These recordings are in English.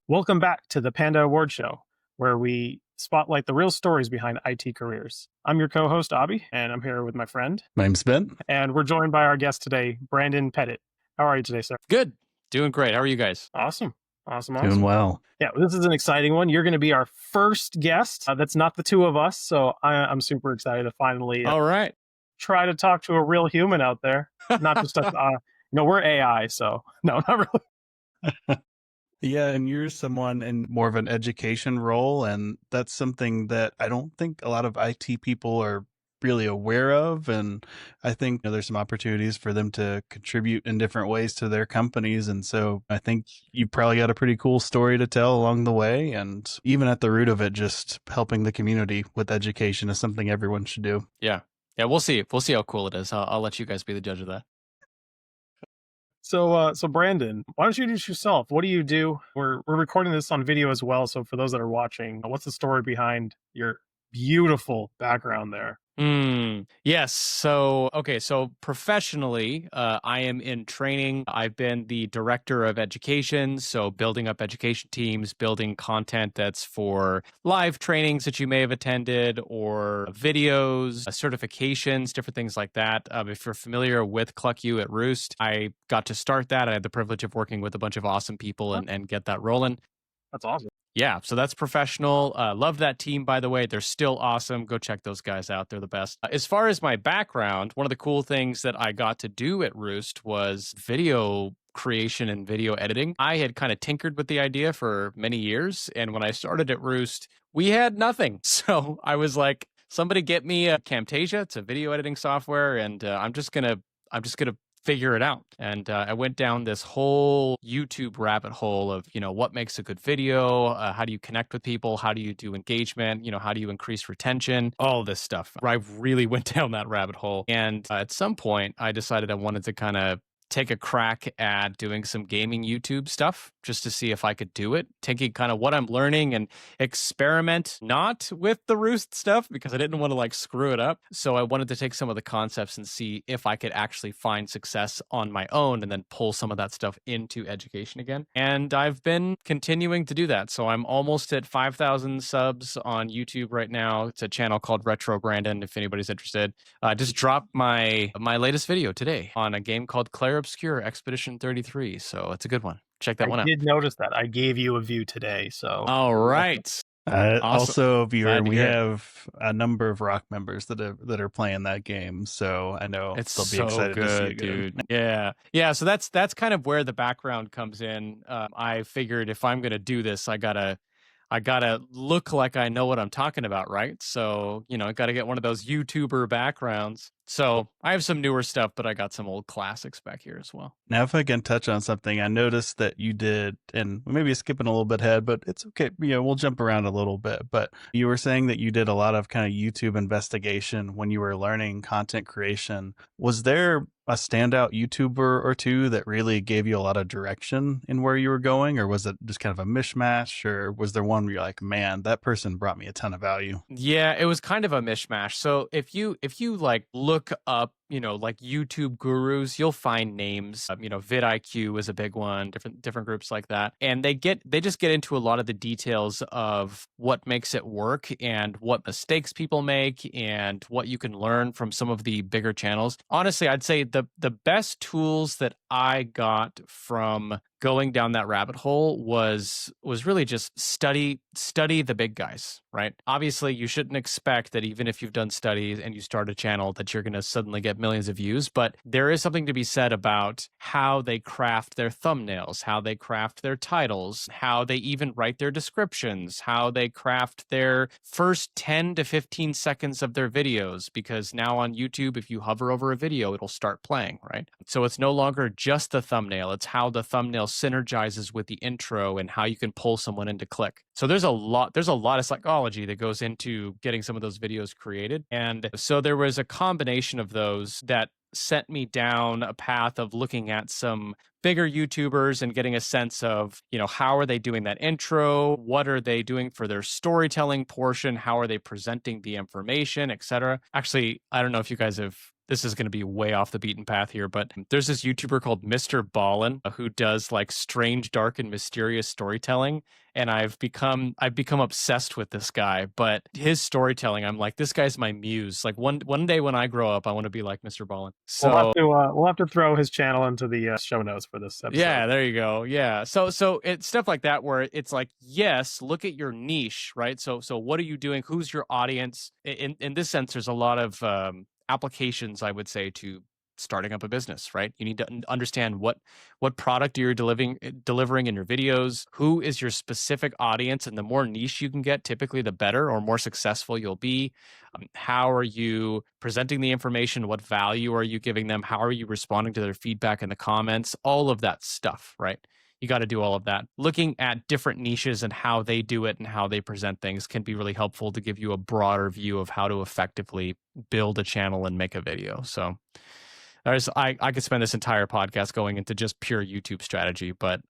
Welcome back to the Panda Award Show, where we spotlight the real stories behind IT careers. I'm your co-host, Abhi, and I'm here with my friend. My name's Ben. And we're joined by our guest today, Brandon Pettit. How are you today, sir? Good. Doing great. How are you guys? Awesome. Doing well. Yeah, this is an exciting one. You're going to be our first guest. That's not the two of us, so I'm super excited to finally All right. try to talk to a real human out there. Not just us. We're AI, so no, not really. Yeah, and you're someone in more of an education role, and that's something that I don't think a lot of IT people are really aware of. And I think there's some opportunities for them to contribute in different ways to their companies. And so I think you probably got a pretty cool story to tell along the way. And even at the root of it, just helping the community with education is something everyone should do. Yeah. We'll see. We'll see how cool it is. I'll let you guys be the judge of that. So Brandon, why don't you introduce yourself? What do you do? We're recording this on video as well. So for those that are watching, what's the story behind your beautiful background there? Yes. So professionally, I am in training. I've been the director of education. So building up education teams, building content that's for live trainings that you may have attended or videos, certifications, different things like that. If you're familiar with Cluck You at Roost, I got to start that. I had the privilege of working with a bunch of awesome people and get that rolling. That's awesome. Yeah, so that's professional. Love that team, by the way. They're still awesome. Go check those guys out. They're the best. As far as my background, one of the cool things that I got to do at Roost was video creation and video editing. I had kind of tinkered with the idea for many years. And when I started at Roost, we had nothing. So I was like, somebody get me a Camtasia. It's a video editing software. And I'm just going to figure it out. And I went down this whole YouTube rabbit hole of, what makes a good video? How do you connect with people? How do you do engagement? How do you increase retention? All this stuff. I really went down that rabbit hole. And at some point, I decided I wanted to kind of take a crack at doing some gaming YouTube stuff just to see if I could do it, taking kind of what I'm learning and experiment, not with the Roost stuff because I didn't want to screw it up. So I wanted to take some of the concepts and see if I could actually find success on my own and then pull some of that stuff into education again. And I've been continuing to do that. So I'm almost at 5,000 subs on YouTube right now. It's a channel called Retro Brandon, if anybody's interested. Just dropped my latest video today on a game called Claire Obscure Expedition 33. So it's a good one. Check that one out. I did notice that. I gave you a view today. So all right. Awesome. Also, viewer, we have a number of Rock members that are playing that game, so I know it's they'll be so excited good, to see it, dude. Yeah. So that's kind of where the background comes in. I figured if I'm gonna do this, I gotta look like I know what I'm talking about, right? So I gotta get one of those YouTuber backgrounds. So I have some newer stuff, but I got some old classics back here as well. Now, if I can touch on something, I noticed that you did, and maybe skipping a little bit ahead, but it's okay. We'll jump around a little bit. But you were saying that you did a lot of kind of YouTube investigation when you were learning content creation. Was there a standout YouTuber or two that really gave you a lot of direction in where you were going, or was it just kind of a mishmash, or was there one where you're like, man, that person brought me a ton of value? Yeah, it was kind of a mishmash. So if you look up YouTube gurus, you'll find names. vidIQ is a big one. Different groups like that, and they just get into a lot of the details of what makes it work and what mistakes people make and what you can learn from some of the bigger channels. Honestly, I'd say the best tools that I got from going down that rabbit hole was really just study the big guys, right? Obviously, you shouldn't expect that even if you've done studies and you start a channel that you're going to suddenly get millions of views, but there is something to be said about how they craft their thumbnails, how they craft their titles, how they even write their descriptions, how they craft their first 10 to 15 seconds of their videos, because now on YouTube, if you hover over a video, it'll start playing, right? So it's no longer just the thumbnail, it's how the thumbnail synergizes with the intro and how you can pull someone in to click. So there's a lot of psychology that goes into getting some of those videos created. And so there was a combination of those that sent me down a path of looking at some bigger YouTubers and getting a sense of, how are they doing that intro? What are they doing for their storytelling portion? How are they presenting the information, etc.? Actually, I don't know if you guys have this is going to be way off the beaten path here, but there's this YouTuber called Mr. Ballin who does like strange, dark, and mysterious storytelling. And I've become obsessed with this guy. But his storytelling, I'm like, this guy's my muse. Like one day when I grow up, I want to be like Mr. Ballin. So we'll have to throw his channel into the show notes for this episode. yeah, there you go. Yeah. So it's stuff like that where it's like, yes, look at your niche, right? So what are you doing? Who's your audience? In this sense, there's a lot of applications, I would say, to starting up a business, right? You need to understand what product you're delivering in your videos, who is your specific audience, and the more niche you can get, typically the better or more successful you'll be. How are you presenting the information? What value are you giving them? How are you responding to their feedback in the comments? All of that stuff, right? You got to do all of that. Looking at different niches and how they do it and how they present things can be really helpful to give you a broader view of how to effectively build a channel and make a video. So I could spend this entire podcast going into just pure YouTube strategy, but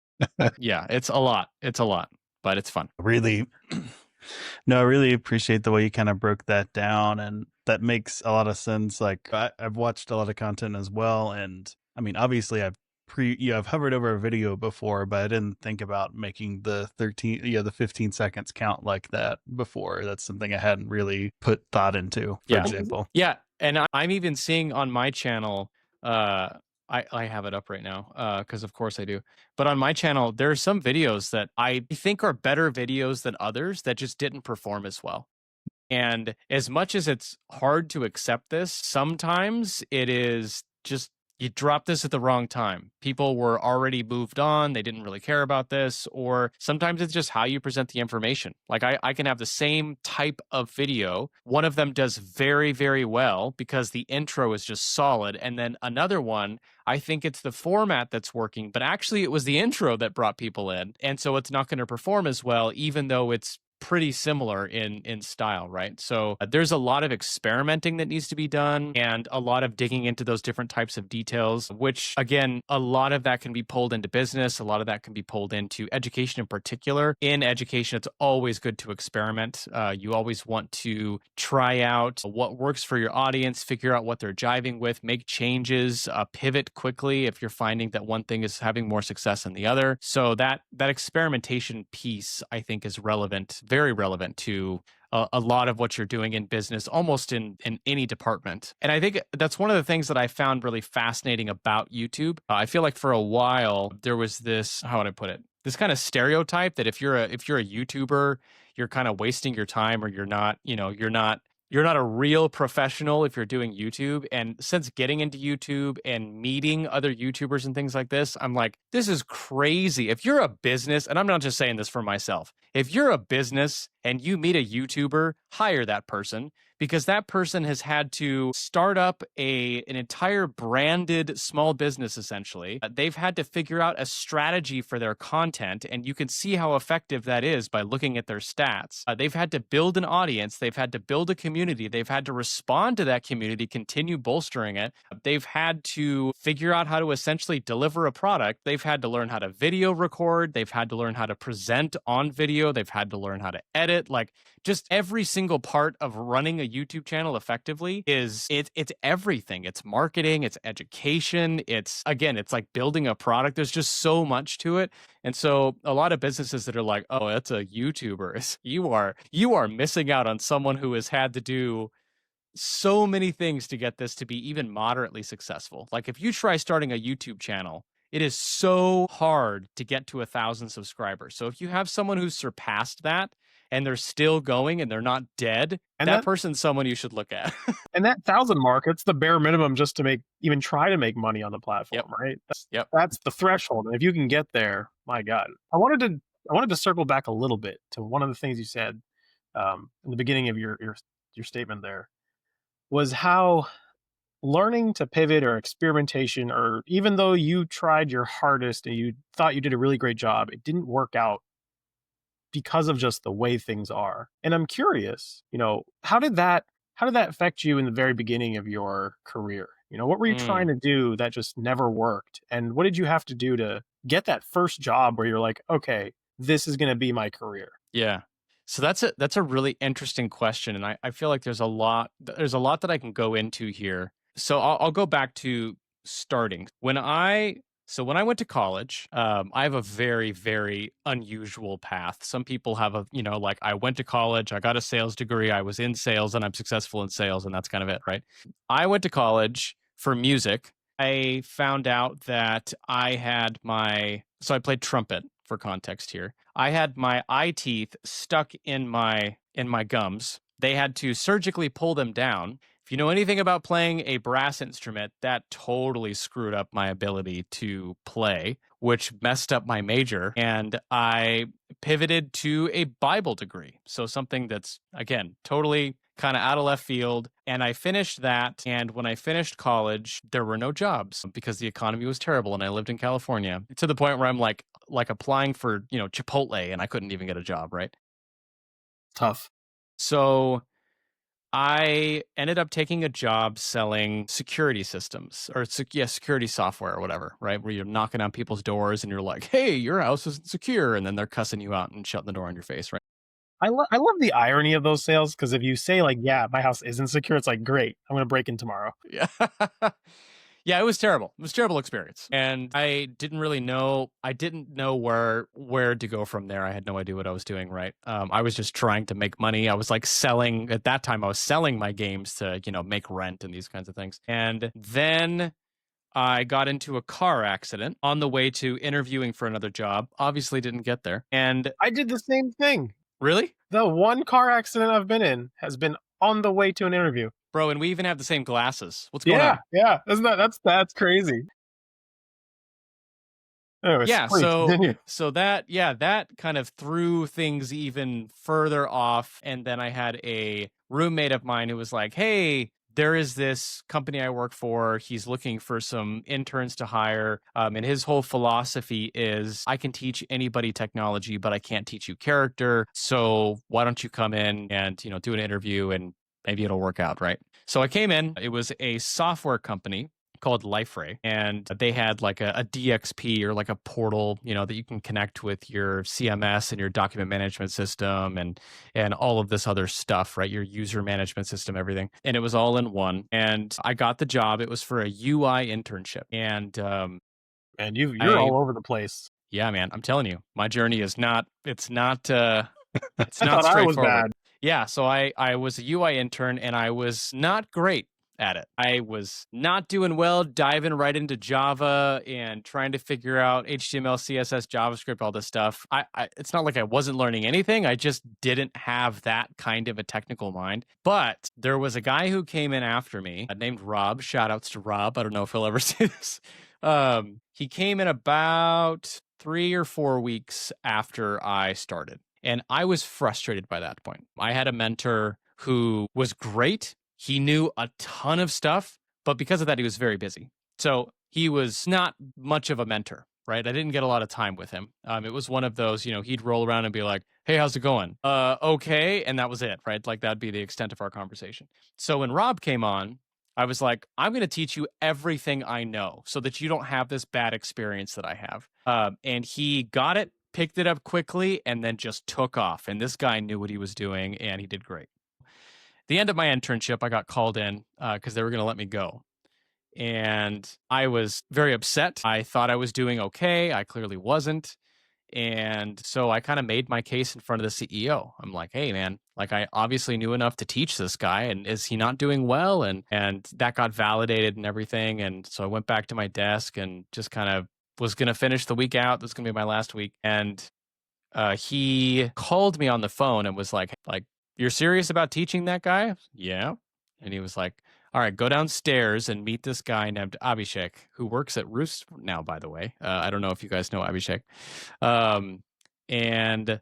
yeah, it's a lot. It's a lot, but it's fun. Really, no, I really appreciate the way you kind of broke that down, and that makes a lot of sense. Like I've watched a lot of content as well, and I mean, obviously I've hovered over a video before, but I didn't think about making the 15 seconds count like that before. That's something I hadn't really put thought into, for example. Yeah. And I'm even seeing on my channel, I have it up right now, because of course I do. But on my channel, there are some videos that I think are better videos than others that just didn't perform as well. And as much as it's hard to accept this, sometimes it is just you dropped this at the wrong time. People were already moved on. They didn't really care about this. Or sometimes it's just how you present the information. Like I can have the same type of video. One of them does very, very well because the intro is just solid. And then another one, I think it's the format that's working, but actually it was the intro that brought people in. And so it's not going to perform as well, even though it's pretty similar in style, right? So there's a lot of experimenting that needs to be done and a lot of digging into those different types of details, which again, a lot of that can be pulled into business. A lot of that can be pulled into education in particular. In education, it's always good to experiment. You always want to try out what works for your audience, figure out what they're jiving with, make changes, pivot quickly if you're finding that one thing is having more success than the other. So that experimentation piece, I think, is relevant, very relevant to a lot of what you're doing in business, almost in any department. And I think that's one of the things that I found really fascinating about YouTube. I feel like for a while there was this, how would I put it? This kind of stereotype that if you're a YouTuber, you're kind of wasting your time, or you're not a real professional if you're doing YouTube. And since getting into YouTube and meeting other YouTubers and things like this, I'm like, this is crazy. If you're a business, and I'm not just saying this for myself, if you're a business and you meet a YouTuber, hire that person, because that person has had to start up an entire branded small business, essentially. They've had to figure out a strategy for their content, and you can see how effective that is by looking at their stats. They've had to build an audience. They've had to build a community. They've had to respond to that community, continue bolstering it. They've had to figure out how to essentially deliver a product. They've had to learn how to video record. They've had to learn how to present on video. They've had to learn how to edit. Like, just every single part of running a YouTube channel effectively it's everything. It's marketing, it's education, it's like building a product. There's just so much to it. And so a lot of businesses that are like, oh, that's a YouTuber, you are missing out on someone who has had to do so many things to get this to be even moderately successful. Like if you try starting a YouTube channel, it is so hard to get to 1,000 subscribers. So if you have someone who's surpassed that and they're still going and they're not dead, and that person's someone you should look at. And that 1,000 mark, it's the bare minimum just to even try to make money on the platform, right? That's the threshold. And if you can get there, my God. I wanted to circle back a little bit to one of the things you said in the beginning of your statement there, was how learning to pivot or experimentation, or even though you tried your hardest and you thought you did a really great job, it didn't work out because of just the way things are. And I'm curious, how did that affect you in the very beginning of your career? What were you trying to do that just never worked? And what did you have to do to get that first job where you're like, okay, this is going to be my career? Yeah. So that's a really interesting question. And I feel like there's a lot that I can go into here. So I'll go back to starting. When I went to college, I have a very, very unusual path. Some people have like I went to college, I got a sales degree, I was in sales, and I'm successful in sales, and that's kind of it, right? I went to college for music. I found out that so I played trumpet for context here. I had my eye teeth stuck in my gums. They had to surgically pull them down. If you know anything about playing a brass instrument, that totally screwed up my ability to play, which messed up my major. And I pivoted to a Bible degree. So something that's, again, totally kind of out of left field. And I finished that. And when I finished college, there were no jobs because the economy was terrible. And I lived in California to the point where I'm like applying for, Chipotle, and I couldn't even get a job, right? Tough. So I ended up taking a job selling security systems or security software or whatever, right? Where you're knocking on people's doors and you're like, hey, your house isn't secure. And then they're cussing you out and shutting the door on your face, right? I love the irony of those sales, because if you say like, yeah, my house isn't secure, it's like, great, I'm going to break in tomorrow. Yeah. Yeah, it was terrible. It was a terrible experience. And I didn't really know. I didn't know where to go from there. I had no idea what I was doing, right? I was just trying to make money. I was like selling, at that time, I was selling my games to, make rent and these kinds of things. And then I got into a car accident on the way to interviewing for another job. Obviously didn't get there. And I did the same thing. Really? The one car accident I've been in has been on the way to an interview. Bro, and we even have the same glasses. What's going on? Yeah. That's crazy. Anyways, yeah, continue. so that kind of threw things even further off. And then I had a roommate of mine who was like, hey, there is this company I work for. He's looking for some interns to hire. And his whole philosophy is, I can teach anybody technology, but I can't teach you character. So why don't you come in and, do an interview and maybe it'll work out, right? So I came in. It was a software company called LifeRay, and they had like a DXP or like a portal, that you can connect with your CMS and your document management system and all of this other stuff, right? Your user management system, everything. And it was all in one. And I got the job. It was for a UI internship. And you're all over the place. Yeah, man. I'm telling you, my journey is not it's not straightforward. I was bad. Yeah, so I was a UI intern and I was not great at it. I was not doing well diving right into Java and trying to figure out HTML, CSS, JavaScript, all this stuff. It's not like I wasn't learning anything. I just didn't have that kind of a technical mind. But there was a guy who came in after me named Rob. Shout outs to Rob. I don't know if he'll ever see this. He came in about 3 or 4 weeks after I started. And I was frustrated by that point. I had a mentor who was great. He knew a ton of stuff, but because of that, he was very busy. So he was not much of a mentor, right? I didn't get a lot of time with him. It was one of those, he'd roll around and be like, hey, how's it going? Okay. And that was it, right? Like that'd be the extent of our conversation. So when Rob came on, I was like, I'm going to teach you everything I know so that you don't have this bad experience that I have. And he got it, picked it up quickly, and then just took off. And this guy knew what he was doing, and he did great. The end of my internship, I got called in because they were going to let me go. And I was very upset. I thought I was doing okay. I clearly wasn't. And so I kind of made my case in front of the CEO. I'm like, hey, man, like I obviously knew enough to teach this guy. And is he not doing well? And that got validated and everything. And so I went back to my desk and just kind of was going to finish the week out. This is going to be my last week. And he called me on the phone and was like, you're serious about teaching that guy? Yeah. And he was like, all right, go downstairs and meet this guy named Abhishek, who works at Roost now, by the way. I don't know if you guys know Abhishek. And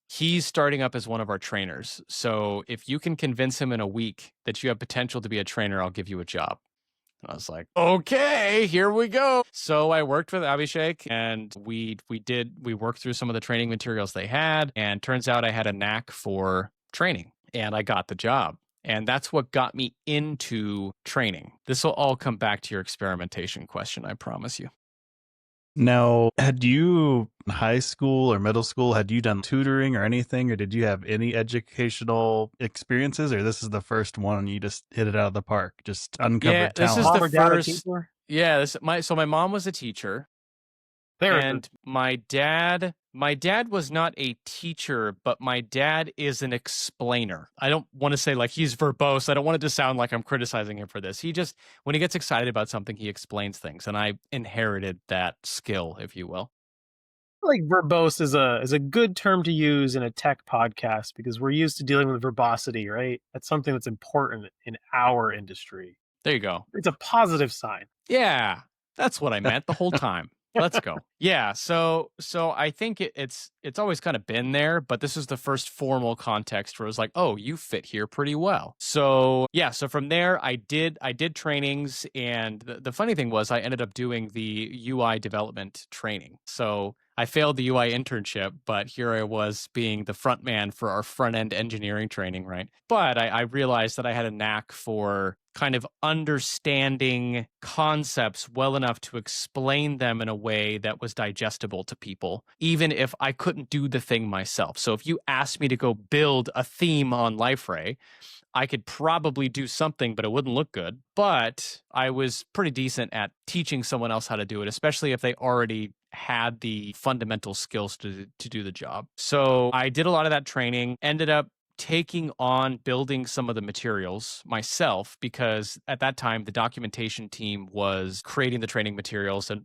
he's starting up as one of our trainers. So if you can convince him in a week that you have potential to be a trainer, I'll give you a job. And I was like, okay, here we go. So I worked with Abhishek and we worked through some of the training materials they had. And turns out I had a knack for training and I got the job. And that's what got me into training. This will all come back to your experimentation question, I promise you. Now, had you in high school or middle school, had you done tutoring or anything, or did you have any educational experiences, or this is the first one and you just hit it out of the park, just uncovered this talent? is Mom the or dad a first. teacher? Yeah, my mom was a teacher, Very and good. my dad was not a teacher, but my dad is an explainer. I don't want to say like he's verbose. I don't want it to sound like I'm criticizing him for this. He just, when he gets excited about something, he explains things, and I inherited that skill, if you will. Like verbose is a good term to use in a tech podcast because we're used to dealing with verbosity, right? That's something that's important in our industry. There you go. It's a positive sign. Yeah, that's what I meant the whole time. Let's go. Yeah, so I think it's always kind of been there, but this is the first formal context where it was like, oh, you fit here pretty well. So yeah, so from there I did trainings, and the funny thing was I ended up doing the UI development training. So I failed the UI internship, but here I was being the front man for our front end engineering training, right? But I realized that I had a knack for kind of understanding concepts well enough to explain them in a way that was digestible to people, even if I couldn't do the thing myself. So if you asked me to go build a theme on LifeRay, I could probably do something, but it wouldn't look good. But I was pretty decent at teaching someone else how to do it, especially if they already had the fundamental skills to do the job. So I did a lot of that training, ended up taking on building some of the materials myself, because at that time the documentation team was creating the training materials, and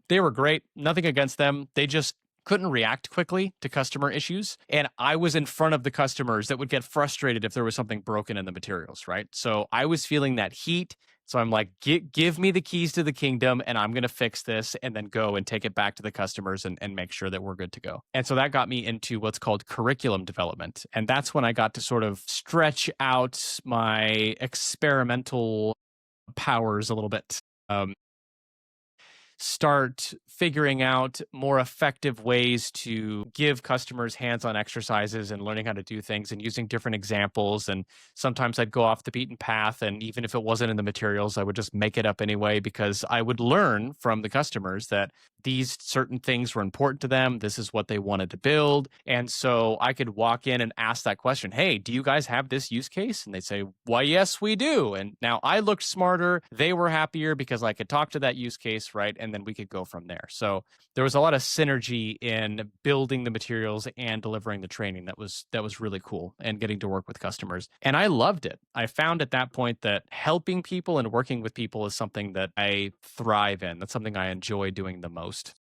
they were great. Nothing against them. They just couldn't react quickly to customer issues. And I was in front of the customers that would get frustrated if there was something broken in the materials, right? So I was feeling that heat. So I'm like, give me the keys to the kingdom, and I'm going to fix this and then go and take it back to the customers and make sure that we're good to go. And so that got me into what's called curriculum development. And that's when I got to sort of stretch out my experimental powers a little bit. Start figuring out more effective ways to give customers hands-on exercises and learning how to do things and using different examples. And sometimes I'd go off the beaten path, and even if it wasn't in the materials, I would just make it up anyway, because I would learn from the customers that these certain things were important to them. This is what they wanted to build. And so I could walk in and ask that question, hey, do you guys have this use case? And they'd say, why, yes, we do. And now I looked smarter. They were happier because I could talk to that use case, right? And then we could go from there. So there was a lot of synergy in building the materials and delivering the training. That was really cool, and getting to work with customers. And I loved it. I found at that point that helping people and working with people is something that I thrive in. That's something I enjoy doing the most.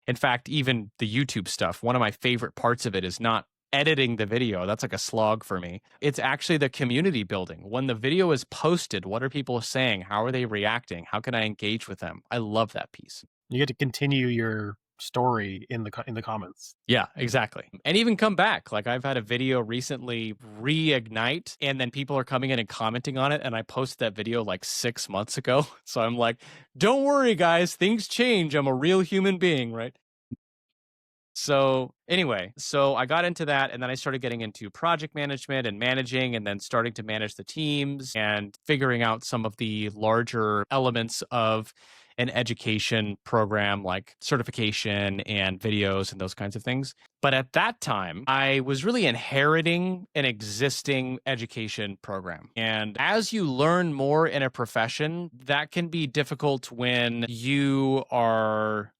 In fact, even the YouTube stuff, one of my favorite parts of it is not editing the video. That's like a slog for me. It's actually the community building. When the video is posted, what are people saying? How are they reacting? How can I engage with them? I love that piece. You get to continue your story in the comments. Yeah, exactly. And even come back. Like, I've had a video recently reignite, and then people are coming in and commenting on it, and I posted that video like 6 months ago. So I'm like, don't worry, guys, things change. I'm a real human being, right? So anyway, so I got into that, and then I started getting into project management and managing, and then starting to manage the teams and figuring out some of the larger elements of an education program, like certification and videos and those kinds of things. But at that time, I was really inheriting an existing education program. And as you learn more in a profession, that can be difficult when you are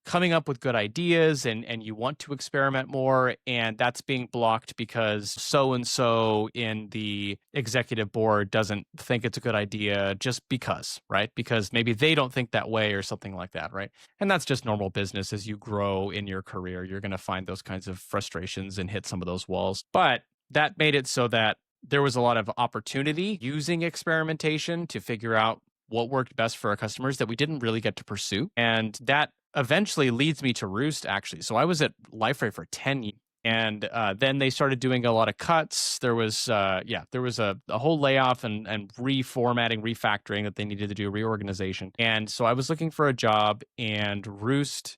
coming up with good ideas and you want to experiment more, and that's being blocked because so-and-so in the executive board doesn't think it's a good idea just because, right? Because maybe they don't think that way or something like that, right? And that's just normal business. As you grow in your career, you're going to find those kinds of frustrations and hit some of those walls. But that made it so that there was a lot of opportunity using experimentation to figure out what worked best for our customers that we didn't really get to pursue. And that eventually leads me to Roost, actually. So I was at LifeRay for 10 years. And then they started doing a lot of cuts. There was, a whole layoff and reformatting, refactoring that they needed to do, reorganization. And so I was looking for a job, and Roost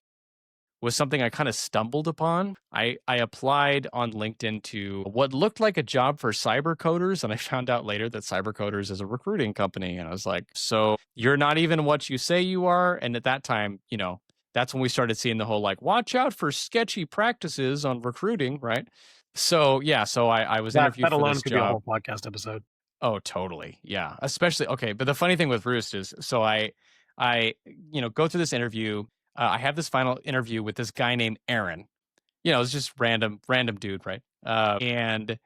was something I kind of stumbled upon. I applied on LinkedIn to what looked like a job for cyber coders, and I found out later that cyber coders is a recruiting company. And I was like, so you're not even what you say you are? And at that time, that's when we started seeing the whole like, watch out for sketchy practices on recruiting, right? So yeah, so I was interviewed That for alone this could be a job. whole podcast episode. Oh, totally. Yeah. Especially okay, but the funny thing with Roost is so I go through this interview. I have this final interview with this guy named Aaron. It's just random dude, right? And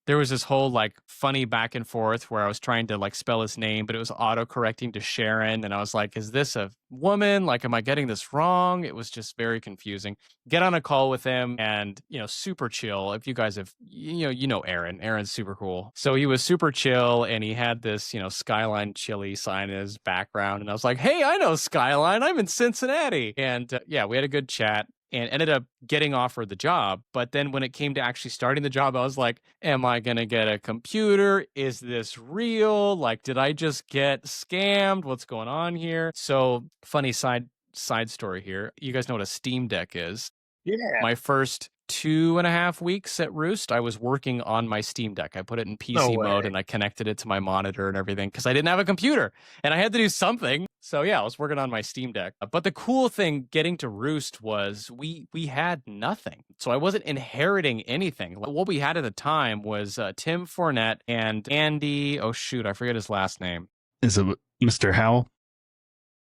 there was this whole like funny back and forth where I was trying to like spell his name, but it was auto correcting to Sharon. And I was like, is this a woman? Like, am I getting this wrong? It was just very confusing. Get on a call with him and, super chill. If you guys have, Aaron. Aaron's super cool. So he was super chill and he had this, Skyline Chili sign in his background. And I was like, hey, I know Skyline. I'm in Cincinnati. And yeah, we had a good chat and ended up getting offered the job. But then when it came to actually starting the job, I was like, am I going to get a computer? Is this real? Like, did I just get scammed? What's going on here? So funny side story here. You guys know what a Steam Deck is? Yeah. My first 2.5 weeks at Roost, I was working on my Steam Deck. I put it in PC mode and I connected it to my monitor and everything because I didn't have a computer and I had to do something. So yeah, I was working on my Steam Deck. But the cool thing getting to Roost was we had nothing. So I wasn't inheriting anything. What we had at the time was Tim Fournette and Andy. Oh shoot, I forget his last name. Is it Mr. Howell?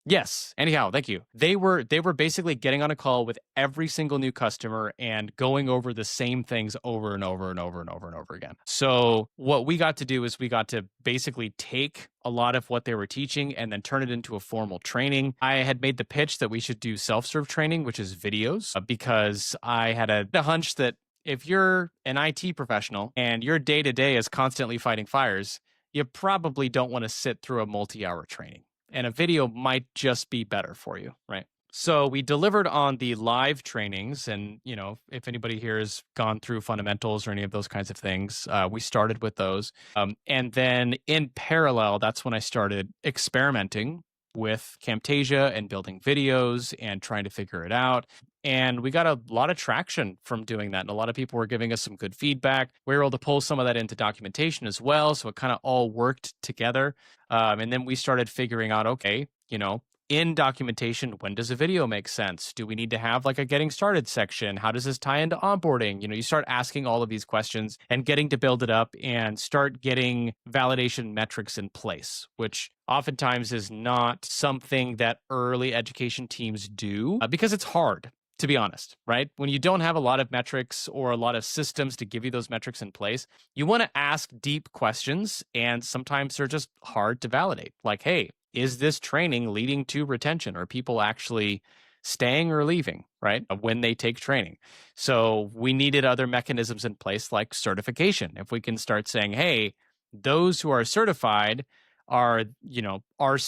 Yes. Anyhow, thank you. They were basically getting on a call with every single new customer and going over the same things over and over and over and over and over again. So what we got to do is we got to basically take a lot of what they were teaching and then turn it into a formal training. I had made the pitch that we should do self-serve training, which is videos, because I had a hunch that if you're an IT professional and your day-to-day is constantly fighting fires, you probably don't want to sit through a multi-hour training. And a video might just be better for you, right? So we delivered on the live trainings. And, if anybody here has gone through fundamentals or any of those kinds of things, we started with those. And then in parallel, that's when I started experimenting with Camtasia and building videos and trying to figure it out. And we got a lot of traction from doing that. And a lot of people were giving us some good feedback. We were able to pull some of that into documentation as well. So it kind of all worked together. And then we started figuring out, okay, in documentation, when does a video make sense? Do we need to have like a getting started section? How does this tie into onboarding? You start asking all of these questions and getting to build it up and start getting validation metrics in place, which oftentimes is not something that early education teams do because it's hard. To be honest, right? When you don't have a lot of metrics or a lot of systems to give you those metrics in place, you want to ask deep questions, and sometimes they're just hard to validate. Like, hey, is this training leading to retention? Are people actually staying or leaving, right? When they take training. So we needed other mechanisms in place like certification. If we can start saying, hey, those who are certified are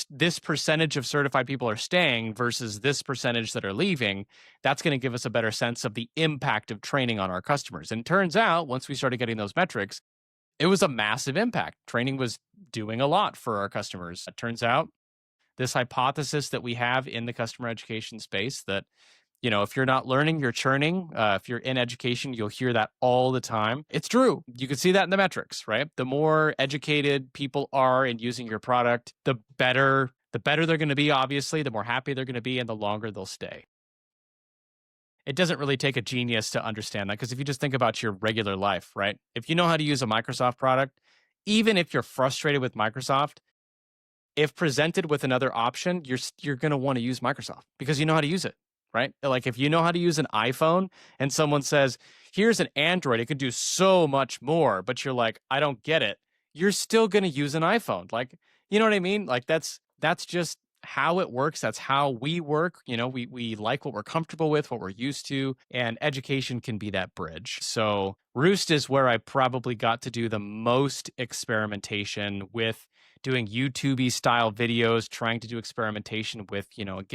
this percentage of certified people are staying versus this percentage that are leaving, that's going to give us a better sense of the impact of training on our customers. And it turns out once we started getting those metrics, it was a massive impact. Training was doing a lot for our customers. It turns out this hypothesis that we have in the customer education space that if you're not learning, you're churning. If you're in education, you'll hear that all the time. It's true. You can see that in the metrics, right? The more educated people are in using your product, the better they're going to be, obviously, the more happy they're going to be, and the longer they'll stay. It doesn't really take a genius to understand that, because if you just think about your regular life, right? If you know how to use a Microsoft product, even if you're frustrated with Microsoft, if presented with another option, you're going to want to use Microsoft because you know how to use it. Right? Like if you know how to use an iPhone and someone says, here's an Android, it could do so much more, but you're like, I don't get it. You're still going to use an iPhone. Like, you know what I mean? Like that's just how it works. That's how we work. We like what we're comfortable with, what we're used to, and education can be that bridge. So Roost is where I probably got to do the most experimentation with doing YouTube-y style videos, trying to do experimentation with,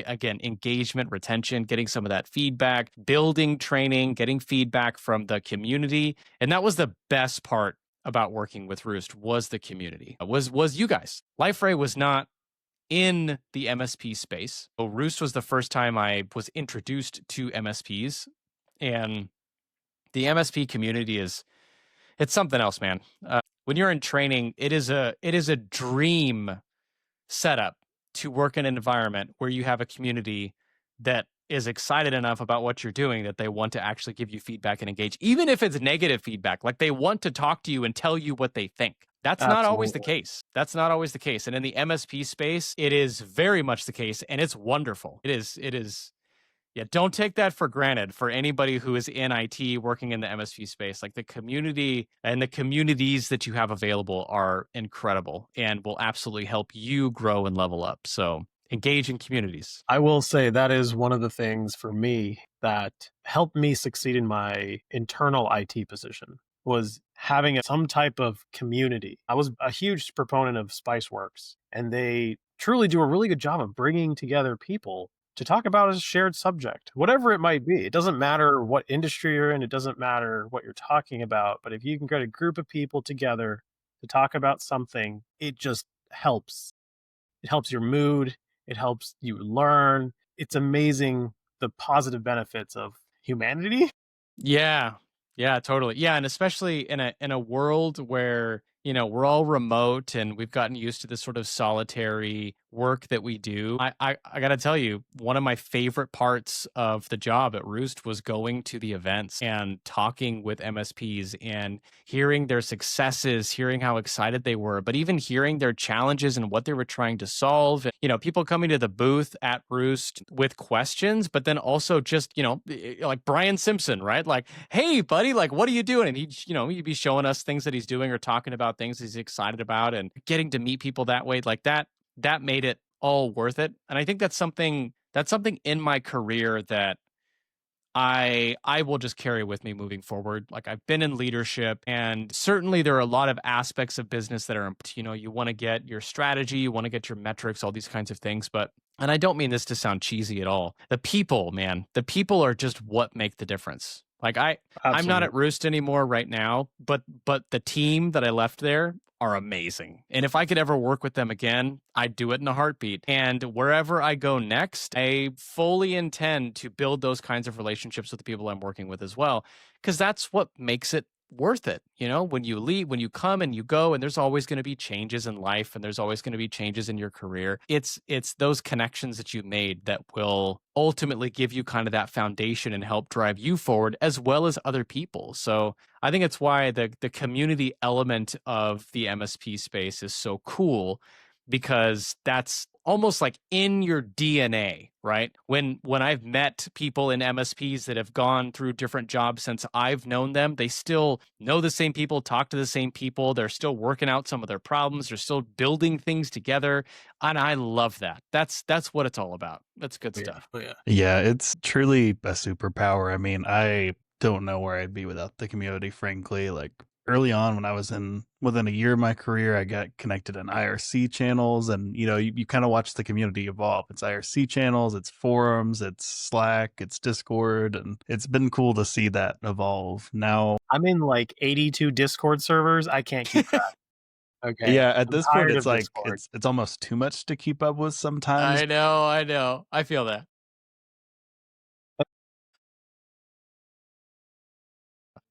again, engagement, retention, getting some of that feedback, building training, getting feedback from the community. And that was the best part about working with Roost was the community, was you guys. LifeRay was not in the MSP space. So Roost was the first time I was introduced to MSPs. And the MSP community it's something else, man. When you're in training, it is a dream setup to work in an environment where you have a community that is excited enough about what you're doing that they want to actually give you feedback and engage, even if it's negative feedback. Like, they want to talk to you and tell you what they think. That's not always the case. That's not always the case. And in the MSP space, it is very much the case, and it's wonderful. It is. Yeah, don't take that for granted for anybody who is in IT working in the MSP space. Like, the community and the communities that you have available are incredible and will absolutely help you grow and level up. So engage in communities. I will say that is one of the things for me that helped me succeed in my internal IT position, was having some type of community. I was a huge proponent of Spiceworks, and they truly do a really good job of bringing together people to talk about a shared subject, whatever it might be. It doesn't matter what industry you're in. It doesn't matter what you're talking about. But if you can get a group of people together to talk about something, it just helps. It helps your mood. It helps you learn. It's amazing the positive benefits of humanity. Yeah. Yeah, totally. Yeah, and especially in a world where, you know, we're all remote and we've gotten used to this sort of solitary work that we do. I got to tell you, one of my favorite parts of the job at Roost was going to the events and talking with MSPs and hearing their successes, hearing how excited they were, but even hearing their challenges and what they were trying to solve. You know, people coming to the booth at Roost with questions, but then also just, you know, like Brian Simpson, right? Like, hey, buddy, like, what are you doing? And he'd be showing us things that he's doing or talking about things he's excited about, and getting to meet people that way, like that made it all worth it. And I think that's something in my career that I will just carry with me moving forward. Like, I've been in leadership, and certainly there are a lot of aspects of business that are, you know, you want to get your strategy, you want to get your metrics, all these kinds of things. But, and I don't mean this to sound cheesy at all, the people, man, the people are just what make the difference. Like, I'm not at Roost anymore right now, but the team that I left there are amazing. And if I could ever work with them again, I'd do it in a heartbeat. And wherever I go next, I fully intend to build those kinds of relationships with the people I'm working with as well, because that's what makes it worth it. You know, when you leave, when you come and you go, and there's always going to be changes in life, and there's always going to be changes in your career. It's those connections that you made that will ultimately give you kind of that foundation and help drive you forward, as well as other people. So I think it's why the community element of the MSP space is so cool, because that's almost like in your DNA, right? When I've met people in MSPs that have gone through different jobs since I've known them, they still know the same people, talk to the same people. They're still working out some of their problems. They're still building things together. And I love that. That's what it's all about. That's good stuff. Yeah, it's truly a superpower. I mean, I don't know where I'd be without the community, frankly. Like, early on, when I was within a year of my career, I got connected in IRC channels, and you know, you kind of watch the community evolve. It's IRC channels, it's forums, it's Slack, it's Discord, and it's been cool to see that evolve. Now I'm in like 82 Discord servers. I can't keep track. Okay. Yeah, at this point, it's like Discord. it's almost too much to keep up with sometimes. I know. I feel that.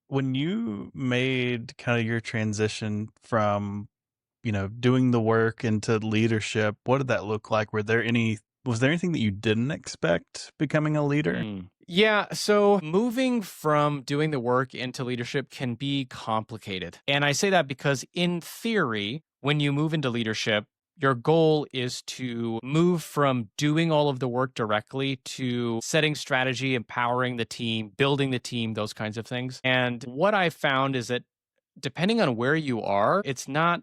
When you made kind of your transition from, you know, doing the work into leadership, what did that look like? Was there anything that you didn't expect becoming a leader? Yeah, so moving from doing the work into leadership can be complicated. And I say that because in theory, when you move into leadership, your goal is to move from doing all of the work directly to setting strategy, empowering the team, building the team, those kinds of things. And what I found is that depending on where you are, it's not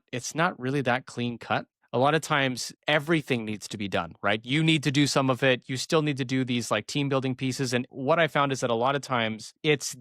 really that clean cut. A lot of times everything needs to be done, right? You need to do some of it. You still need to do these like team building pieces. And what I found is that a lot of times it's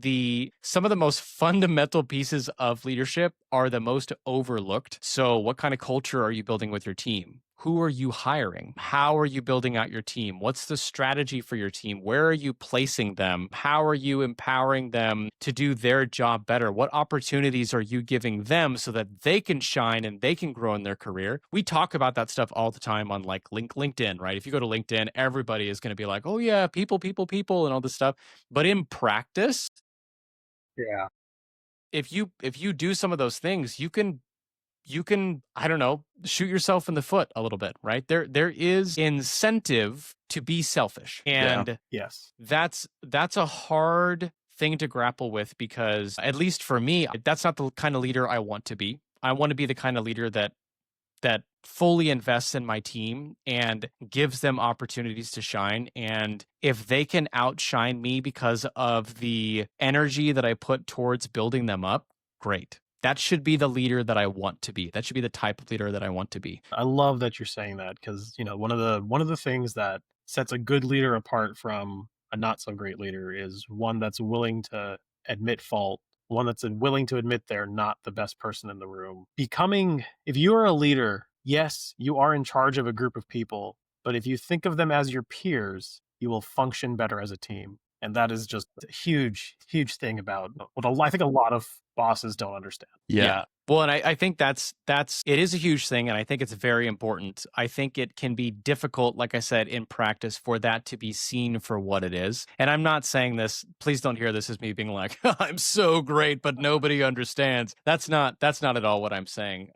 some of the most fundamental pieces of leadership are the most overlooked. So what kind of culture are you building with your team? Who are you hiring? How are you building out your team? What's the strategy for your team? Where are you placing them? How are you empowering them to do their job better? What opportunities are you giving them so that they can shine and they can grow in their career? We talk about that stuff all the time on like LinkedIn, right? If you go to LinkedIn, everybody is going to be like, oh yeah, people, and all this stuff. But in practice, yeah, if you do some of those things, you can you can, I don't know, shoot yourself in the foot a little bit, right? There is incentive to be selfish. And yes, that's a hard thing to grapple with, because at least for me, that's not the kind of leader I want to be. I want to be the kind of leader that fully invests in my team and gives them opportunities to shine. And if they can outshine me because of the energy that I put towards building them up, great. That should be the leader that I want to be. That should be the type of leader that I want to be. I love that you're saying that, because one of the things that sets a good leader apart from a not so great leader is one that's willing to admit fault, one that's willing to admit they're not the best person in the room. If you are a leader, yes, you are in charge of a group of people, but if you think of them as your peers, you will function better as a team. And that is just a huge, huge thing about what I think a lot of bosses don't understand. Yeah. Well, and I think it is a huge thing, and I think it's very important. I think it can be difficult, like I said, in practice for that to be seen for what it is. And I'm not saying this, please don't hear this as me being like, I'm so great, but nobody understands. That's not at all what I'm saying.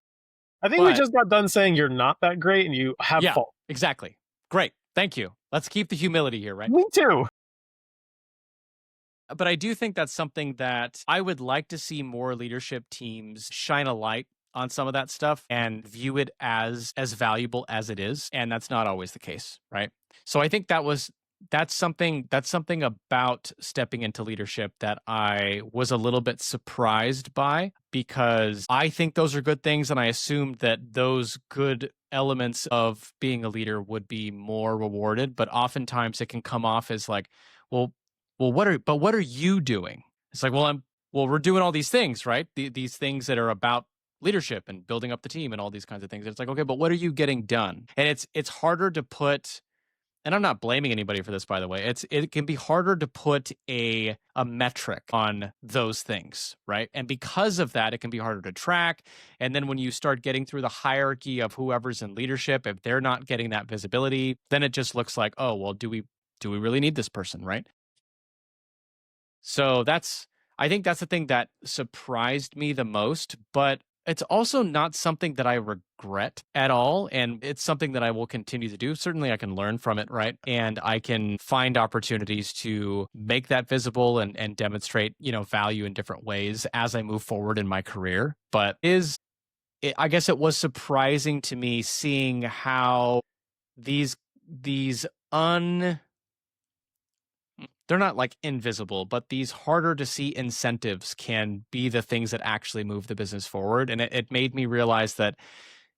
I think we just got done saying you're not that great and you have fault. Exactly. Great. Thank you. Let's keep the humility here, right? Me too. But I do think that's something that I would like to see more leadership teams shine a light on some of that stuff and view it as valuable as it is. And that's not always the case, right? So I think that's something about stepping into leadership that I was a little bit surprised by, because I think those are good things. And I assumed that those good elements of being a leader would be more rewarded. But oftentimes it can come off as like, well, what are you doing? It's like, we're doing all these things, right? These things that are about leadership and building up the team and all these kinds of things. It's like, okay, but what are you getting done? And it's harder to put, and I'm not blaming anybody for this, by the way. It can be harder to put a metric on those things, right? And because of that, it can be harder to track. And then when you start getting through the hierarchy of whoever's in leadership, if they're not getting that visibility, then it just looks like, oh, well, do we really need this person, right? So I think that's the thing that surprised me the most, but it's also not something that I regret at all. And it's something that I will continue to do. Certainly I can learn from it, right? And I can find opportunities to make that visible and demonstrate, value in different ways as I move forward in my career. But I guess it was surprising to me seeing how these they're not like invisible, but these harder to see incentives can be the things that actually move the business forward. And it made me realize that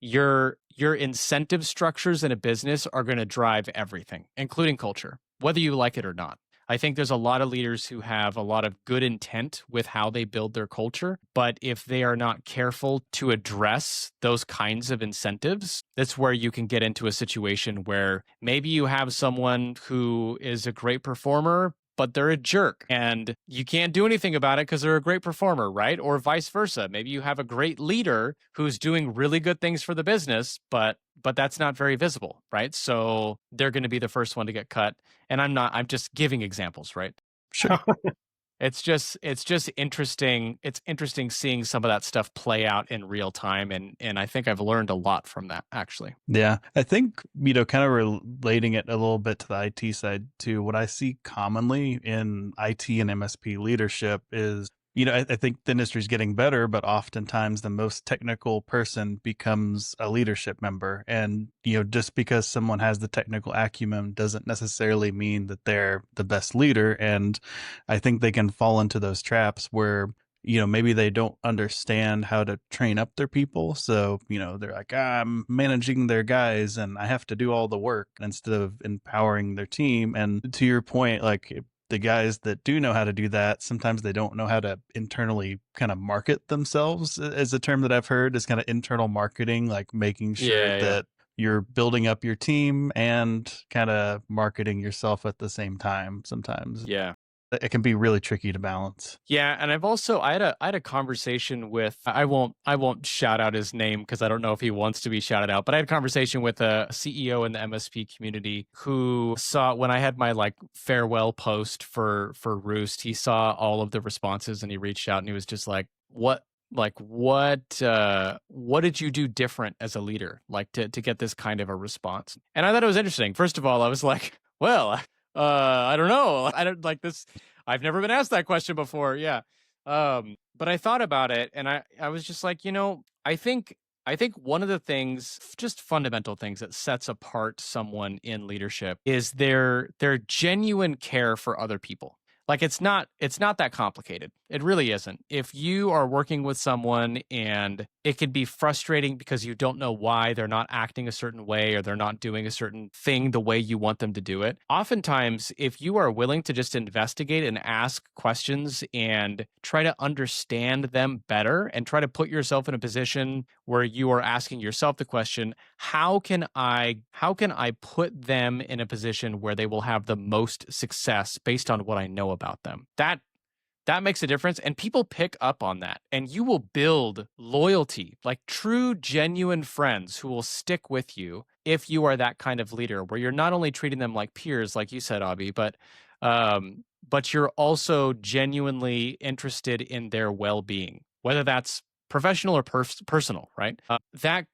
your incentive structures in a business are going to drive everything, including culture, whether you like it or not. I think there's a lot of leaders who have a lot of good intent with how they build their culture, but if they are not careful to address those kinds of incentives, that's where you can get into a situation where maybe you have someone who is a great performer, but they're a jerk and you can't do anything about it because they're a great performer, right? Or vice versa. Maybe you have a great leader who's doing really good things for the business, but that's not very visible, right? So they're going to be the first one to get cut. And I'm just giving examples, right? Sure. It's just interesting. It's interesting seeing some of that stuff play out in real time. And I think I've learned a lot from that, actually. Yeah. I think, kind of relating it a little bit to the IT side too, what I see commonly in IT and MSP leadership is, I think the industry is getting better, but oftentimes the most technical person becomes a leadership member. And, just because someone has the technical acumen doesn't necessarily mean that they're the best leader. And I think they can fall into those traps where, maybe they don't understand how to train up their people. So, they're like, I'm managing their guys and I have to do all the work instead of empowering their team. And to your point, like, the guys that do know how to do that, sometimes they don't know how to internally kind of market themselves, as a term that I've heard is kind of internal marketing, like making sure that you're building up your team and kind of marketing yourself at the same time sometimes. Yeah. It can be really tricky to balance. Yeah, and I had a conversation with, I won't shout out his name because I don't know if he wants to be shouted out, but I had a conversation with a CEO in the MSP community who saw when I had my like farewell post for Roost, he saw all of the responses and he reached out and he was just like, what Like what did you do different as a leader, like to get this kind of a response? And I thought it was interesting. First of all, I was like, well, I don't know. I don't like this. I've never been asked that question before. Yeah. But I thought about it and I was just like, I think one of the things, just fundamental things that sets apart someone in leadership is their genuine care for other people. Like it's not that complicated. It really isn't. If you are working with someone and it can be frustrating because you don't know why they're not acting a certain way or they're not doing a certain thing the way you want them to do it. Oftentimes, if you are willing to just investigate and ask questions and try to understand them better and try to put yourself in a position where you are asking yourself the question, how can I put them in a position where they will have the most success based on what I know about them? That makes a difference, and people pick up on that, and you will build loyalty, like true genuine friends who will stick with you if you are that kind of leader where you're not only treating them like peers like you said, Abhi, but you're also genuinely interested in their well-being, whether that's professional or personal, right? That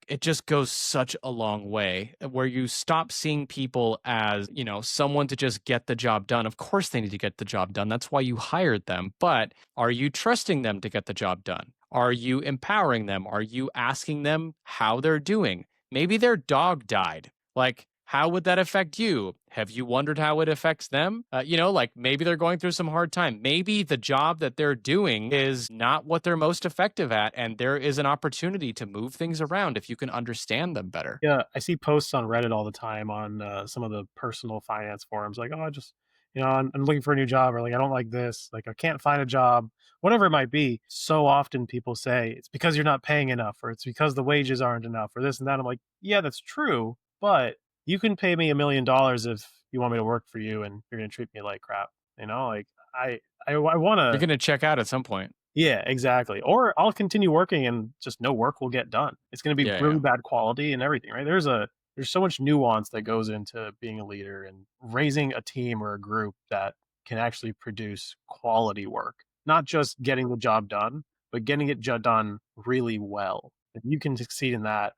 it just goes such a long way where you stop seeing people as, someone to just get the job done. Of course they need to get the job done. That's why you hired them. But are you trusting them to get the job done? Are you empowering them? Are you asking them how they're doing? Maybe their dog died. Like, how would that affect you? Have you wondered how it affects them? Like maybe they're going through some hard time. Maybe the job that they're doing is not what they're most effective at. And there is an opportunity to move things around if you can understand them better. Yeah, I see posts on Reddit all the time on some of the personal finance forums, like, oh, I just, I'm looking for a new job, or like, I don't like this, like, I can't find a job, whatever it might be. So often people say it's because you're not paying enough, or it's because the wages aren't enough, or this and that. I'm like, yeah, that's true, but you can pay me $1 million if you want me to work for you, and you're going to treat me like crap. Like I want You're to. going to check out at some point. Yeah, exactly. Or I'll continue working and just no work will get done. It's going to be really bad quality and everything, right? There's so much nuance that goes into being a leader and raising a team or a group that can actually produce quality work, not just getting the job done, but getting it done really well. If you can succeed in that.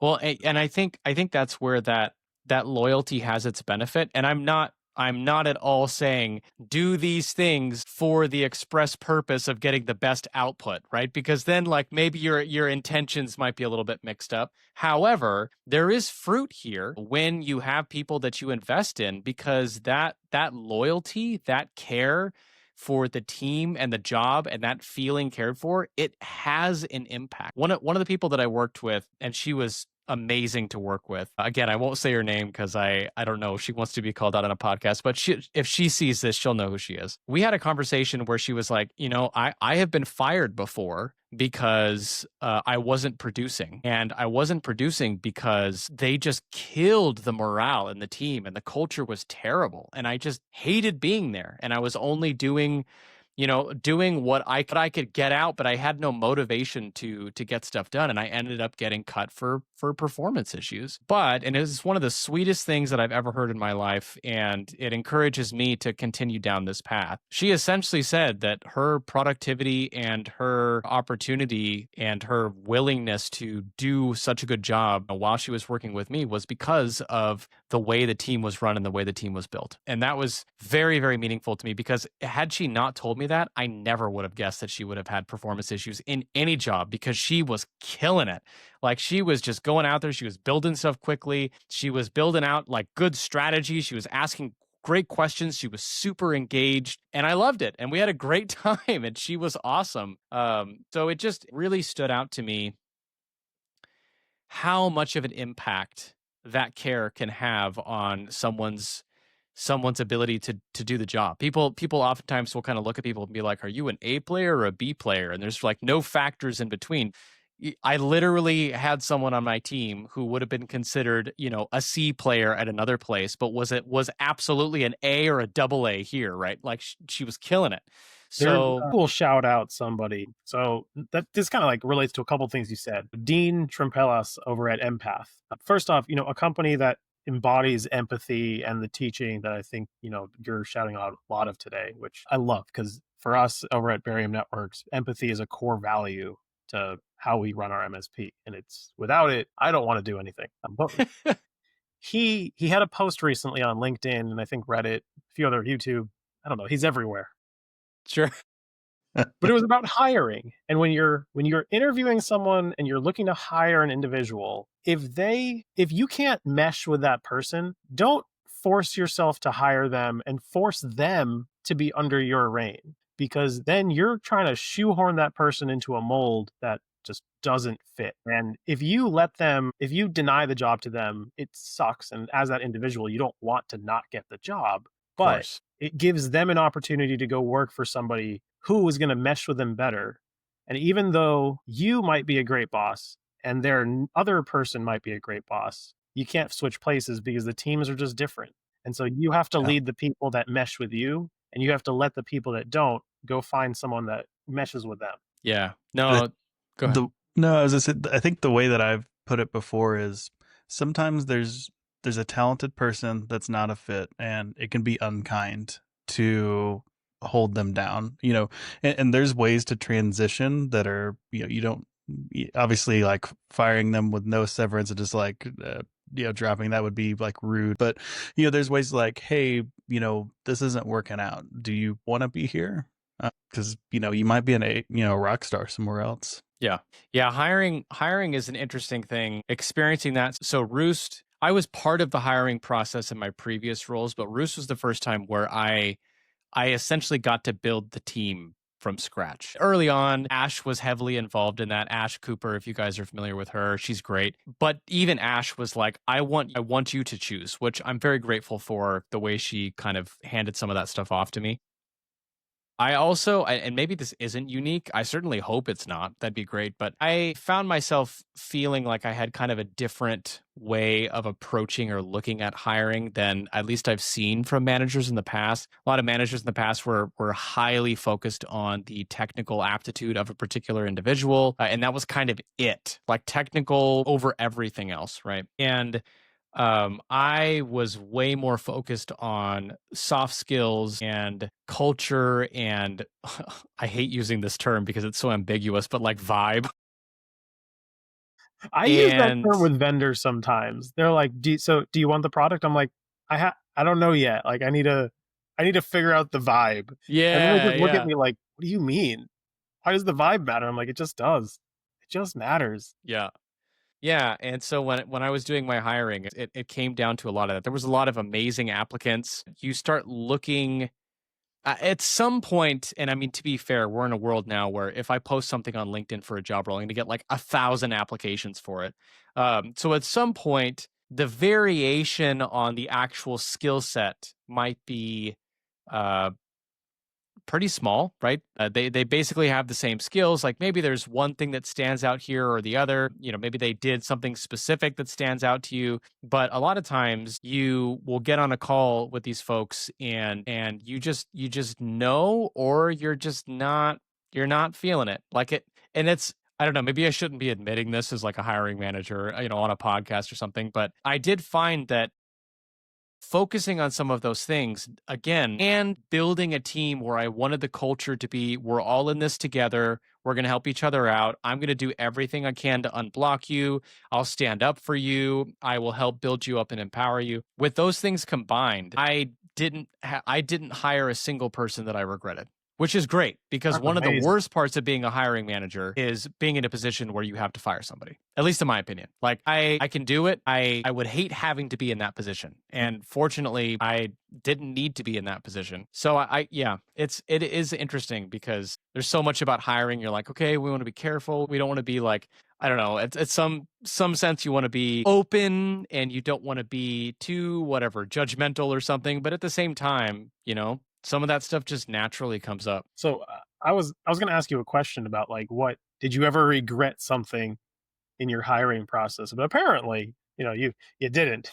Well, and I think that's where that loyalty has its benefit. And I'm not at all saying do these things for the express purpose of getting the best output, right? Because then like maybe your intentions might be a little bit mixed up. However, there is fruit here when you have people that you invest in, because that loyalty, that care for the team and the job and that feeling cared for, it has an impact. One of the people that I worked with, and she was amazing to work with. Again, I won't say her name because I don't know if she wants to be called out on a podcast, but if she sees this, she'll know who she is. We had a conversation where she was like, I have been fired before because I wasn't producing. And I wasn't producing because they just killed the morale in the team and the culture was terrible. And I just hated being there. And I was only doing what I could get out, but I had no motivation to get stuff done. And I ended up getting cut for performance issues. And it's one of the sweetest things that I've ever heard in my life. And it encourages me to continue down this path. She essentially said that her productivity and her opportunity and her willingness to do such a good job while she was working with me was because of the way the team was run and the way the team was built. And that was very, very meaningful to me, because had she not told me that, I never would have guessed that she would have had performance issues in any job, because she was killing it. Like she was just going out there. She was building stuff quickly. She was building out like good strategies. She was asking great questions. She was super engaged and I loved it. And we had a great time and she was awesome. So it just really stood out to me how much of an impact that care can have on someone's ability to do the job. People oftentimes will kind of look at people and be like, are you an A player or a B player? And there's like no factors in between. I literally had someone on my team who would have been considered, a C player at another place, but was absolutely an A or a double A here, right? Like she was killing it. So we'll shout out somebody. So that this kind of like relates to a couple things you said. Dean Trimpelas over at Empath. First off, a company that embodies empathy and the teaching that I think, you're shouting out a lot of today, which I love, because for us over at Barium Networks, empathy is a core value to how we run our MSP. And it's without it, I don't want to do anything. But he had a post recently on LinkedIn and I think Reddit, a few other YouTube. I don't know. He's everywhere. Sure. But it was about hiring. And when you're interviewing someone and you're looking to hire an individual, if you can't mesh with that person, don't force yourself to hire them and force them to be under your reign, because then you're trying to shoehorn that person into a mold that just doesn't fit. And if you deny the job to them, it sucks. And as that individual, you don't want to not get the job, but it gives them an opportunity to go work for somebody who is going to mesh with them better. And even though you might be a great boss and their other person might be a great boss, you can't switch places because the teams are just different. And so you have to lead the people that mesh with you, and you have to let the people that don't go find someone that meshes with them. Yeah. No, go ahead. As I said, I think the way that I've put it before is sometimes there's a talented person that's not a fit, and it can be unkind to hold them down, and there's ways to transition that are, you don't obviously like firing them with no severance and just like, dropping that would be like rude. But, there's ways like, hey, this isn't working out. Do you want to be here? Because, you might be a rock star somewhere else. Yeah. Yeah. Hiring is an interesting thing. Experiencing that. So Roost, I was part of the hiring process in my previous roles, but Roost was the first time where I essentially got to build the team from scratch. Early on, Ash was heavily involved in that. Ash Cooper, if you guys are familiar with her, she's great. But even Ash was like, I want you to choose, which I'm very grateful for the way she kind of handed some of that stuff off to me. I also, and maybe this isn't unique, I certainly hope it's not, that'd be great, but I found myself feeling like I had kind of a different way of approaching or looking at hiring than at least I've seen from managers in the past. A lot of managers in the past were highly focused on the technical aptitude of a particular individual, and that was kind of it, like technical over everything else, right? And I was way more focused on soft skills and culture and I hate using this term because it's so ambiguous, but like vibe. I use that term with vendors sometimes. They're like, do you want the product? I'm like, I don't know yet. Like I need to figure out the vibe. Yeah. And then they just look at me like, what do you mean? Why does the vibe matter? I'm like, it just does. It just matters. Yeah. Yeah, and so when I was doing my hiring, it came down to a lot of that. There was a lot of amazing applicants. You start looking at some point, and I mean, to be fair, we're in a world now where if I post something on LinkedIn for a job role, I'm going to get like 1,000 applications for it. So at some point, the variation on the actual skill set might be pretty small, right? They basically have the same skills. Like maybe there's one thing that stands out here or the other. Maybe they did something specific that stands out to you. But a lot of times you will get on a call with these folks and you just know, or you're not feeling it. Like it, and it's, I don't know, maybe I shouldn't be admitting this as like a hiring manager, on a podcast or something, but I did find that focusing on some of those things again and building a team where I wanted the culture to be, we're all in this together. We're going to help each other out. I'm going to do everything I can to unblock you. I'll stand up for you. I will help build you up and empower you. With those things combined, I didn't hire a single person that I regretted. Which is great because one of the worst parts of being a hiring manager is being in a position where you have to fire somebody, at least in my opinion. Like I can do it. I would hate having to be in that position. And fortunately, I didn't need to be in that position. So it is interesting because there's so much about hiring. You're like, okay, we want to be careful. We don't want to be like, I don't know. It's some sense you want to be open and you don't want to be too judgmental or something. But at the same time, some of that stuff just naturally comes up. So I was going to ask you a question about like, what did you ever regret something in your hiring process? But apparently, you didn't.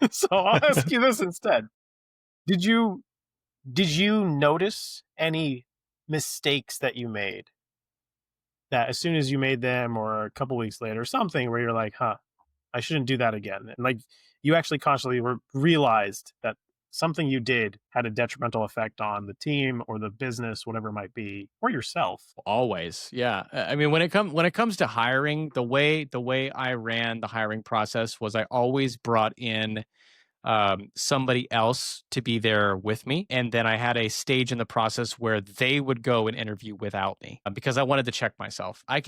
So I'll ask you this instead. Did you notice any mistakes that you made that as soon as you made them or a couple weeks later, something where you're like, huh, I shouldn't do that again. And like you actually consciously realized that something you did had a detrimental effect on the team or the business, whatever it might be, or yourself. Always. Yeah. I mean, when it comes to hiring, the way I ran the hiring process was I always brought in somebody else to be there with me. And then I had a stage in the process where they would go and interview without me because I wanted to check myself. I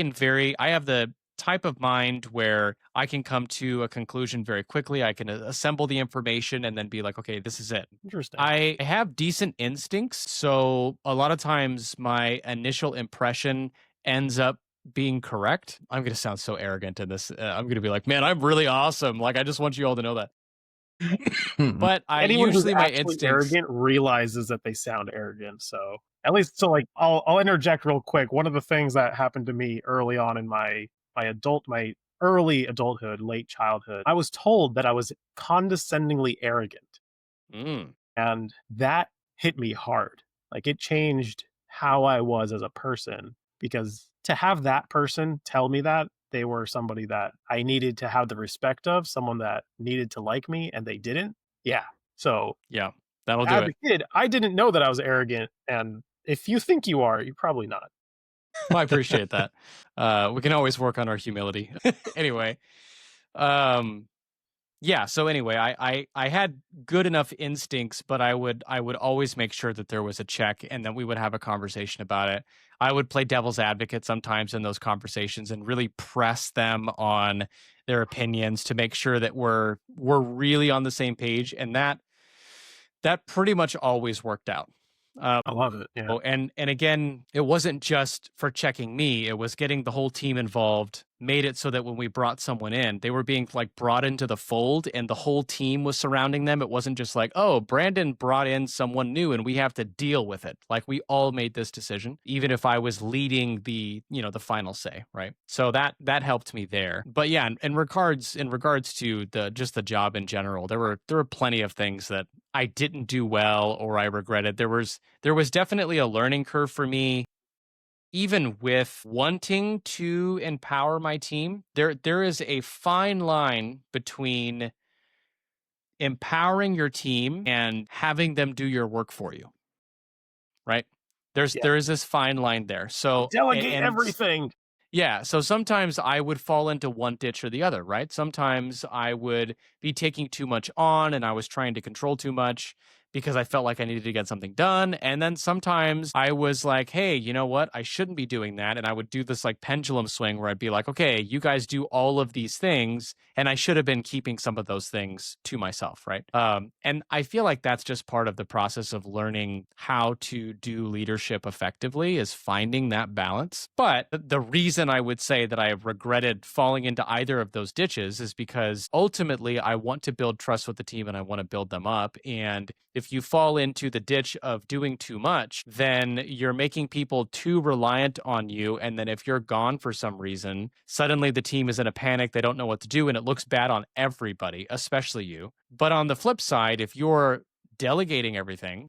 have the type of mind where I can come to a conclusion very quickly. I can assemble the information and then be like, okay, this is it. Interesting. I have decent instincts. So a lot of times my initial impression ends up being correct. I'm going to sound so arrogant in this. I'm going to be like, man, I'm really awesome. Like, I just want you all to know that. But anyone who's my actually instincts arrogant realizes that they sound arrogant. So at least, so like, I'll interject real quick. One of the things that happened to me early on in my early adulthood, late childhood, I was told that I was condescendingly arrogant. And that hit me hard. Like it changed how I was as a person, because to have that person tell me that they were somebody that I needed to have the respect of, someone that needed to like me, and they didn't. Yeah. So yeah, that'll do as it. a kid, I didn't know that I was arrogant. And if you think you are, you're probably not. Well, I appreciate that. We can always work on our humility. Anyway. Yeah. So anyway, I had good enough instincts, but I would always make sure that there was a check, and then we would have a conversation about it. I would play devil's advocate sometimes in those conversations and really press them on their opinions to make sure that we're really on the same page, and that pretty much always worked out. I love it. Yeah. And again, it wasn't just for checking me, it was getting the whole team involved, made it so that when we brought someone in, they were being like brought into the fold and the whole team was surrounding them. It wasn't just like, oh, Brandon brought in someone new and we have to deal with it. Like we all made this decision, even if I was leading the final say, right? So that helped me there. But yeah, in regards to the job in general, there were plenty of things that I didn't do well or I regretted. There was definitely a learning curve for me. Even with wanting to empower my team, there is a fine line between empowering your team and having them do your work for you. Right? There is this fine line there. So delegate everything. Yeah. So sometimes I would fall into one ditch or the other, right? Sometimes I would be taking too much on and I was trying to control too much because I felt like I needed to get something done. And then sometimes I was like, hey, you know what? I shouldn't be doing that. And I would do this like pendulum swing where I'd be like, okay, you guys do all of these things. And I should have been keeping some of those things to myself, right? And I feel like that's just part of the process of learning how to do leadership effectively, is finding that balance. But the reason I would say that I regretted falling into either of those ditches is because ultimately I want to build trust with the team and I want to build them up. And if you fall into the ditch of doing too much, then you're making people too reliant on you. And then if you're gone for some reason, suddenly the team is in a panic. They don't know what to do. And it looks bad on everybody, especially you. But on the flip side, if you're delegating everything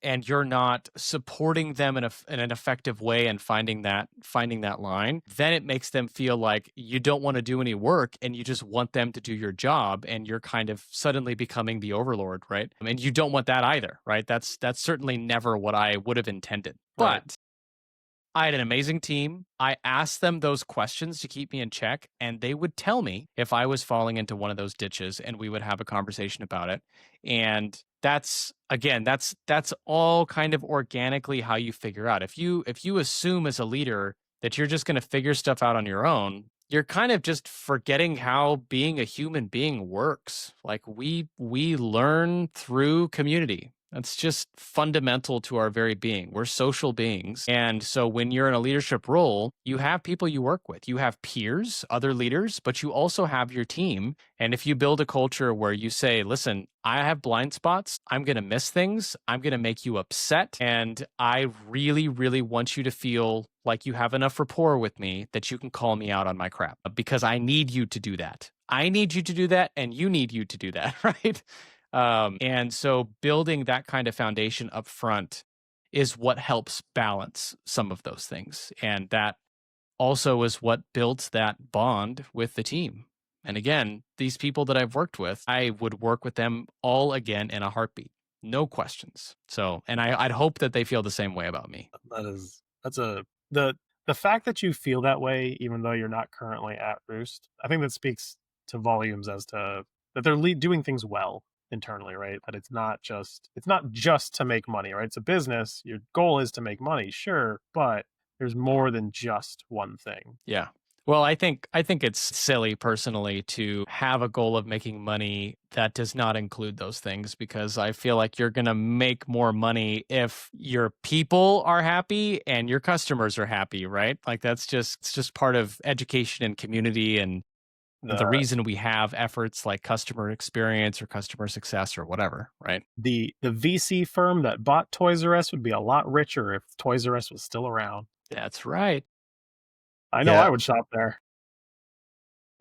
and you're not supporting them in an effective way and finding that line, then it makes them feel like you don't want to do any work and you just want them to do your job, and you're kind of suddenly becoming the overlord, right? And you don't want that either, right? That's certainly never what I would have intended. Right. But I had an amazing team. I asked them those questions to keep me in check, and they would tell me if I was falling into one of those ditches, and we would have a conversation about it. And that's all kind of organically how you figure out. If you assume as a leader that you're just going to figure stuff out on your own, you're kind of just forgetting how being a human being works. Like we learn through community. That's just fundamental to our very being. We're social beings. And so when you're in a leadership role, you have people you work with. You have peers, other leaders, but you also have your team. And if you build a culture where you say, listen, I have blind spots, I'm going to miss things, I'm going to make you upset, and I really, really want you to feel like you have enough rapport with me that you can call me out on my crap, because I need you to do that. I need you to do that, and you need you to do that, right? And so building that kind of foundation up front is what helps balance some of those things. And that also is what builds that bond with the team. And again, these people that I've worked with, I would work with them all again in a heartbeat. No questions. So, and I'd hope that they feel the same way about me. That's the fact that you feel that way, even though you're not currently at Roost, I think that speaks to volumes as to that they're doing things well internally, right? That it's not just to make money, right? It's a business. Your goal is to make money, sure, but there's more than just one thing. Yeah. Well, I think it's silly personally to have a goal of making money that does not include those things, because I feel like you're going to make more money if your people are happy and your customers are happy, right? Like it's just part of education and community, and the reason we have efforts like customer experience or customer success or whatever, right? The VC firm that bought Toys R Us would be a lot richer if Toys R Us was still around. That's right. I know I would shop there.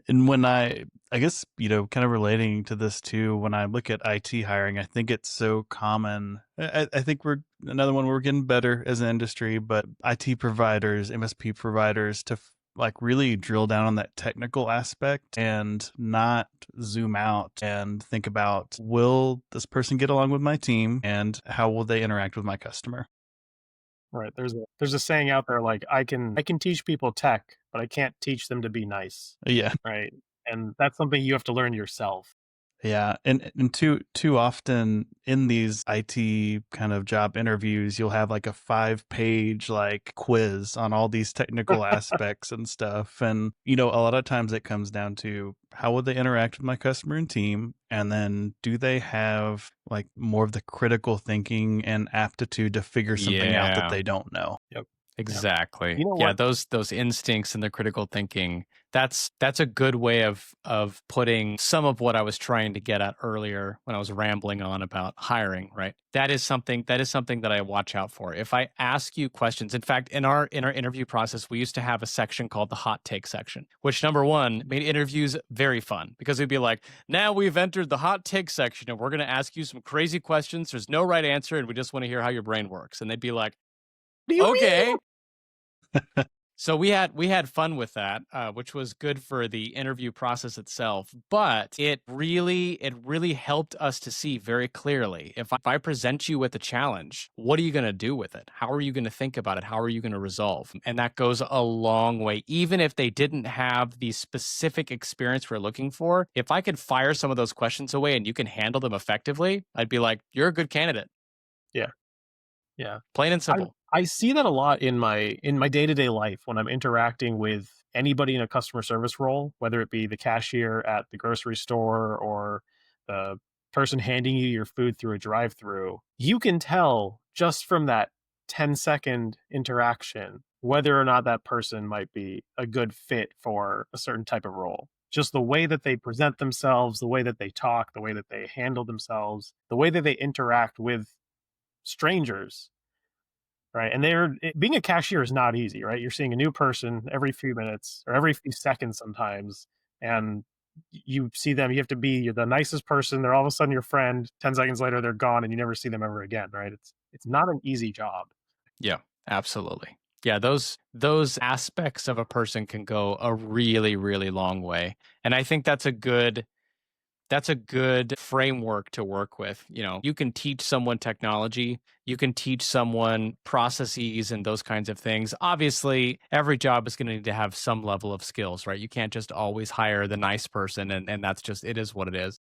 And when I guess, kind of relating to this too, when I look at IT hiring, I think it's so common. I think we're getting better as an industry, but IT providers, MSP providers to like really drill down on that technical aspect and not zoom out and think about, will this person get along with my team and how will they interact with my customer? Right. There's a saying out there like I can teach people tech, but I can't teach them to be nice. Yeah. Right. And that's something you have to learn yourself. Yeah, and too often in these IT kind of job interviews, you'll have like a 5-page like quiz on all these technical aspects and stuff. And a lot of times it comes down to how would they interact with my customer and team, and then do they have like more of the critical thinking and aptitude to figure something out that they don't know. Yep. Exactly. You know Yeah, what? those instincts and the critical thinking. That's a good way of putting some of what I was trying to get at earlier when I was rambling on about hiring, right? That is something that I watch out for. If I ask you questions, in fact, in our interview process, we used to have a section called the hot take section, which number one made interviews very fun, because we'd be like, now we've entered the hot take section and we're going to ask you some crazy questions. There's no right answer and we just want to hear how your brain works. And they'd be like, okay. So we had fun with that, which was good for the interview process itself. But it really helped us to see very clearly, if I present you with a challenge, what are you going to do with it? How are you going to think about it? How are you going to resolve? And that goes a long way. Even if they didn't have the specific experience we're looking for, if I could fire some of those questions away and you can handle them effectively, I'd be like, you're a good candidate. Yeah. Yeah. Plain and simple. I see that a lot in my day-to-day life when I'm interacting with anybody in a customer service role, whether it be the cashier at the grocery store or the person handing you your food through a drive-through. You can tell just from that 10-second interaction whether or not that person might be a good fit for a certain type of role. Just the way that they present themselves, the way that they talk, the way that they handle themselves, the way that they interact with strangers, right? And being a cashier is not easy, right? You're seeing a new person every few minutes or every few seconds sometimes, and you see them. You have to be the nicest person. They're all of a sudden your friend. 10 seconds later, they're gone, and you never see them ever again, right? It's not an easy job. Yeah, absolutely. Yeah, those aspects of a person can go a really, really long way. And I think that's a good framework to work with. You can teach someone technology, you can teach someone processes and those kinds of things. Obviously, every job is going to need to have some level of skills, right? You can't just always hire the nice person, and that's just, it is what it is.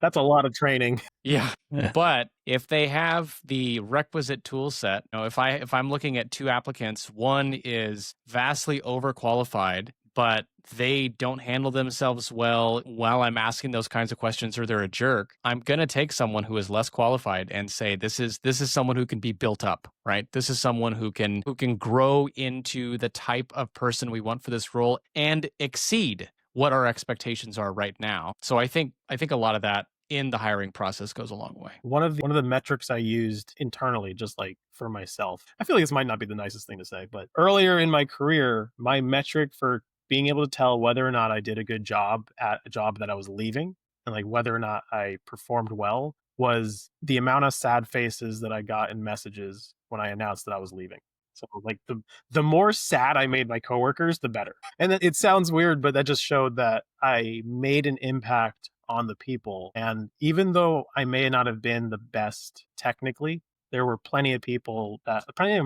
That's a lot of training. Yeah. But if they have the requisite tool set, if I'm looking at two applicants, one is vastly overqualified, but they don't handle themselves well while I'm asking those kinds of questions, or they're a jerk, I'm going to take someone who is less qualified and say, this is someone who can be built up, right? This is someone who can grow into the type of person we want for this role and exceed what our expectations are right now. So I think a lot of that in the hiring process goes a long way. One of the metrics I used internally, just like for myself, I feel like this might not be the nicest thing to say, but earlier in my career, my metric for being able to tell whether or not I did a good job at a job that I was leaving, and like whether or not I performed well, was the amount of sad faces that I got in messages when I announced that I was leaving. So like the more sad I made my coworkers, the better. And it sounds weird, but that just showed that I made an impact on the people. And even though I may not have been the best technically, there were plenty of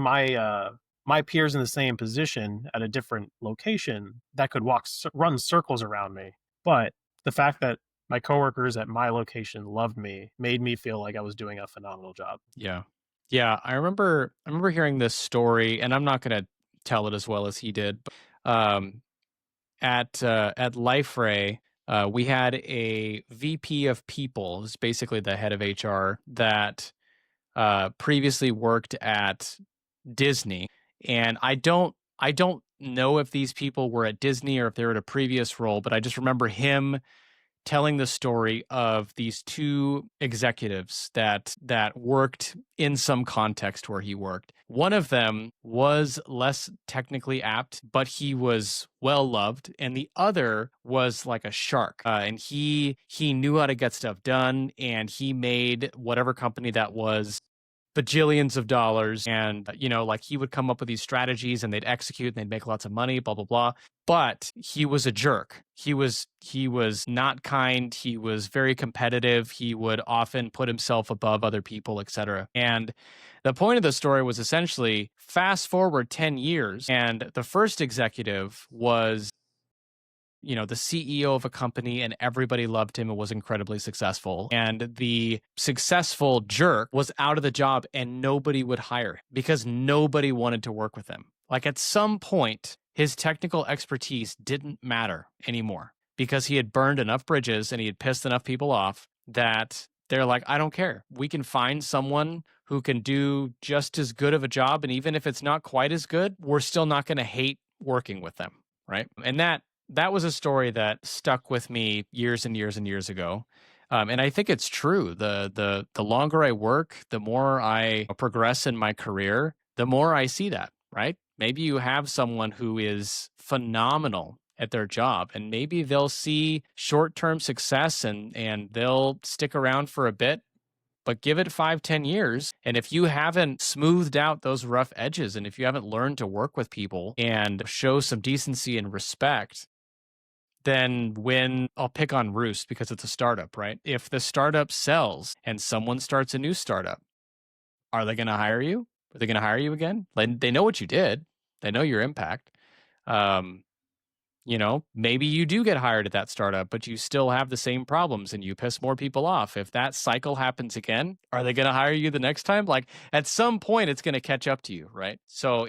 my peers in the same position at a different location that could run circles around me. But the fact that my coworkers at my location loved me made me feel like I was doing a phenomenal job. Yeah. Yeah, I remember hearing this story, and I'm not going to tell it as well as he did. But, at LifeRay, we had a VP of people, who's basically the head of HR, that previously worked at Disney, and I don't know if these people were at Disney or if they were at a previous role, but I just remember him telling the story of these two executives that worked in some context where he worked. One of them was less technically apt, but he was well loved, and the other was like a shark. And he knew how to get stuff done, and he made whatever company that was bajillions of dollars. And like, he would come up with these strategies and they'd execute and they'd make lots of money, blah blah blah. But he was a jerk. He was not kind. He was very competitive. He would often put himself above other people, etc. And the point of the story was essentially fast forward 10 years, and the first executive was the CEO of a company, and everybody loved him and was incredibly successful. And the successful jerk was out of the job, and nobody would hire him because nobody wanted to work with him. Like, at some point, his technical expertise didn't matter anymore because he had burned enough bridges and he had pissed enough people off that they're like, I don't care. We can find someone who can do just as good of a job. And even if it's not quite as good, we're still not going to hate working with them. Right. And that was a story that stuck with me years and years and years ago. And I think it's true. The longer I work, the more I progress in my career, the more I see that, right? Maybe you have someone who is phenomenal at their job, and maybe they'll see short-term success and they'll stick around for a bit, but give it 5-10 years. And if you haven't smoothed out those rough edges, and if you haven't learned to work with people and show some decency and respect, then when I'll pick on Roost because it's a startup, right? If the startup sells and someone starts a new startup, are they going to hire you? Are they going to hire you again? Like, they know what you did. They know your impact. Maybe you do get hired at that startup, but you still have the same problems and you piss more people off. If that cycle happens again, are they going to hire you the next time? Like, at some point, it's going to catch up to you, right? So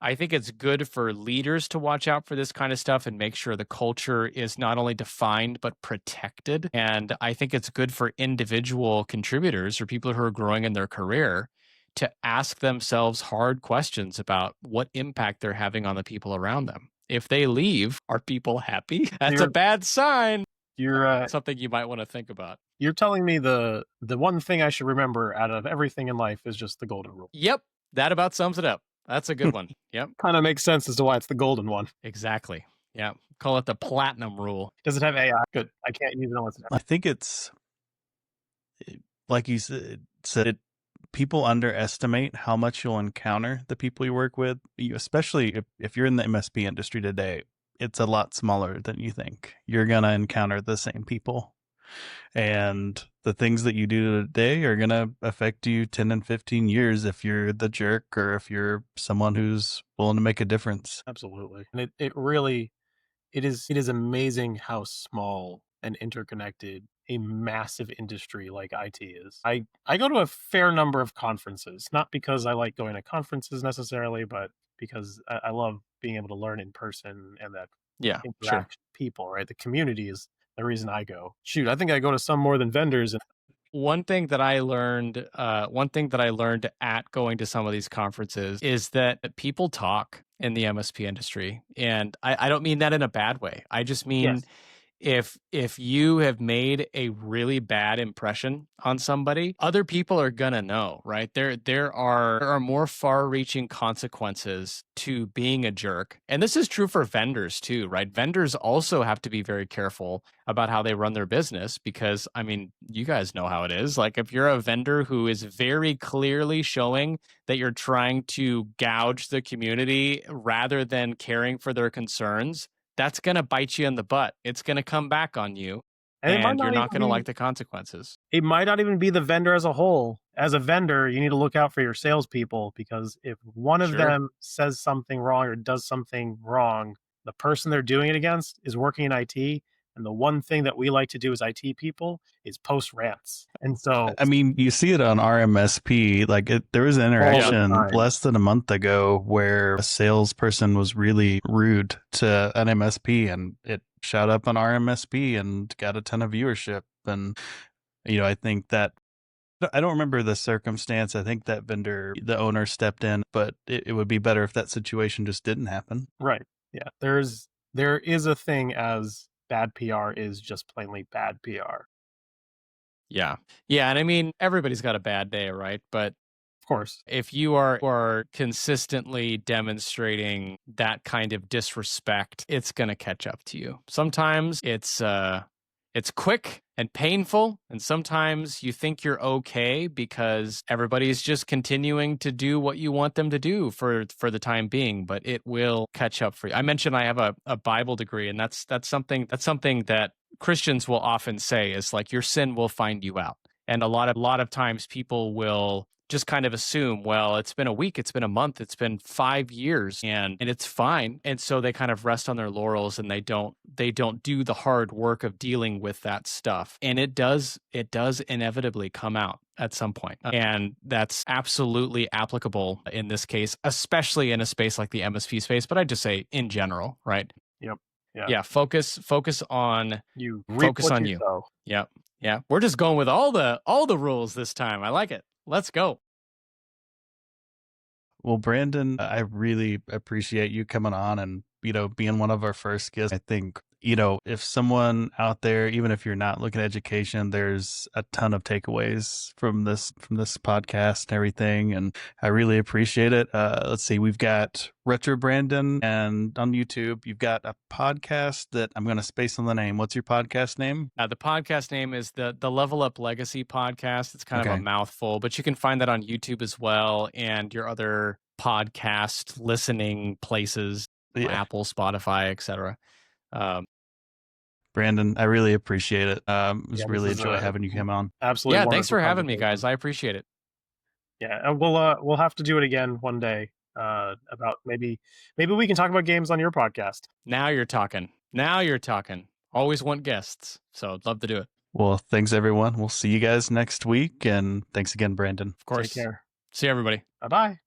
I think it's good for leaders to watch out for this kind of stuff and make sure the culture is not only defined, but protected. And I think it's good for individual contributors or people who are growing in their career to ask themselves hard questions about what impact they're having on the people around them. If they leave, are people happy? That's a bad sign. You're something you might want to think about. You're telling me the one thing I should remember out of everything in life is just the golden rule. Yep. That about sums it up. That's a good one. Yep. Kind of makes sense as to why it's the golden one. Exactly. Yeah. Call it the platinum rule. Does it have AI? Good. I can't use it unless it has. I think it's, like you said, people underestimate how much you'll encounter the people you work with, especially if you're in the MSP industry today. It's a lot smaller than you think. You're going to encounter the same people. And the things that you do today are going to affect you 10 and 15 years if you're the jerk or if you're someone who's willing to make a difference. Absolutely. And it is amazing how small and interconnected a massive industry like IT is. I go to a fair number of conferences, not because I like going to conferences necessarily, but because I love being able to learn in person and that interaction with people, right? The community is the reason I go. Shoot, I think I go to some more than vendors. And one thing that I learned at going to some of these conferences is that people talk in the MSP industry. And I don't mean that in a bad way. I just mean if you have made a really bad impression on somebody, other people are gonna know, right? There are more far-reaching consequences to being a jerk. And this is true for vendors too, right? Vendors also have to be very careful about how they run their business because, I mean, you guys know how it is. Like if you're a vendor who is very clearly showing that you're trying to gouge the community rather than caring for their concerns, that's going to bite you in the butt. It's going to come back on you, and you're not going to like the consequences. It might not even be the vendor as a whole. As a vendor, you need to look out for your salespeople because if one of them says something wrong or does something wrong, the person they're doing it against is working in IT. And the one thing that we like to do as IT people is post rants. And so, I mean, you see it on RMSP. Like there was an interaction less than a month ago where a salesperson was really rude to an MSP and it shot up on RMSP and got a ton of viewership. And, I think that I don't remember the circumstance. I think that vendor, the owner stepped in, but it would be better if that situation just didn't happen. Right. Yeah. There is a thing as bad PR is just plainly bad PR. Yeah. Yeah. And I mean, everybody's got a bad day, right? But of course, if you are consistently demonstrating that kind of disrespect, it's going to catch up to you. Sometimes it's quick and painful, and sometimes you think you're okay because everybody's just continuing to do what you want them to do for the time being, but it will catch up for you. I mentioned I have a Bible degree, and that's something that Christians will often say is like your sin will find you out. And a lot of times people will just kind of assume, well, it's been a week, it's been a month, it's been 5 years, and it's fine. And so they kind of rest on their laurels and they don't do the hard work of dealing with that stuff. And it does inevitably come out at some point. And that's absolutely applicable in this case, especially in a space like the MSP space, but I'd just say in general, right? Yep. Yeah. Focus on you. Focus on you. Sow. Yep. Yeah. We're just going with all the rules this time. I like it. Let's go. Well, Brandon, I really appreciate you coming on and, being one of our first guests. I think, if someone out there, even if you're not looking at education, there's a ton of takeaways from this podcast and everything. And I really appreciate it. Let's see, we've got Retro Brandon, and on YouTube, you've got a podcast that I'm going to space on the name. What's your podcast name? The podcast name is the Level Up Legacy podcast. It's kind of a mouthful, but you can find that on YouTube as well and your other podcast listening places, Apple, Spotify, etc. Brandon, I really appreciate it. It was really a joy having you come on. Absolutely. Yeah, thanks for having me, guys. I appreciate it. Yeah, and we'll have to do it again one day. About maybe we can talk about games on your podcast. Now you're talking. Always want guests, so I'd love to do it. Well, thanks everyone. We'll see you guys next week, and thanks again, Brandon. Of course. Take care. See everybody. Bye-bye.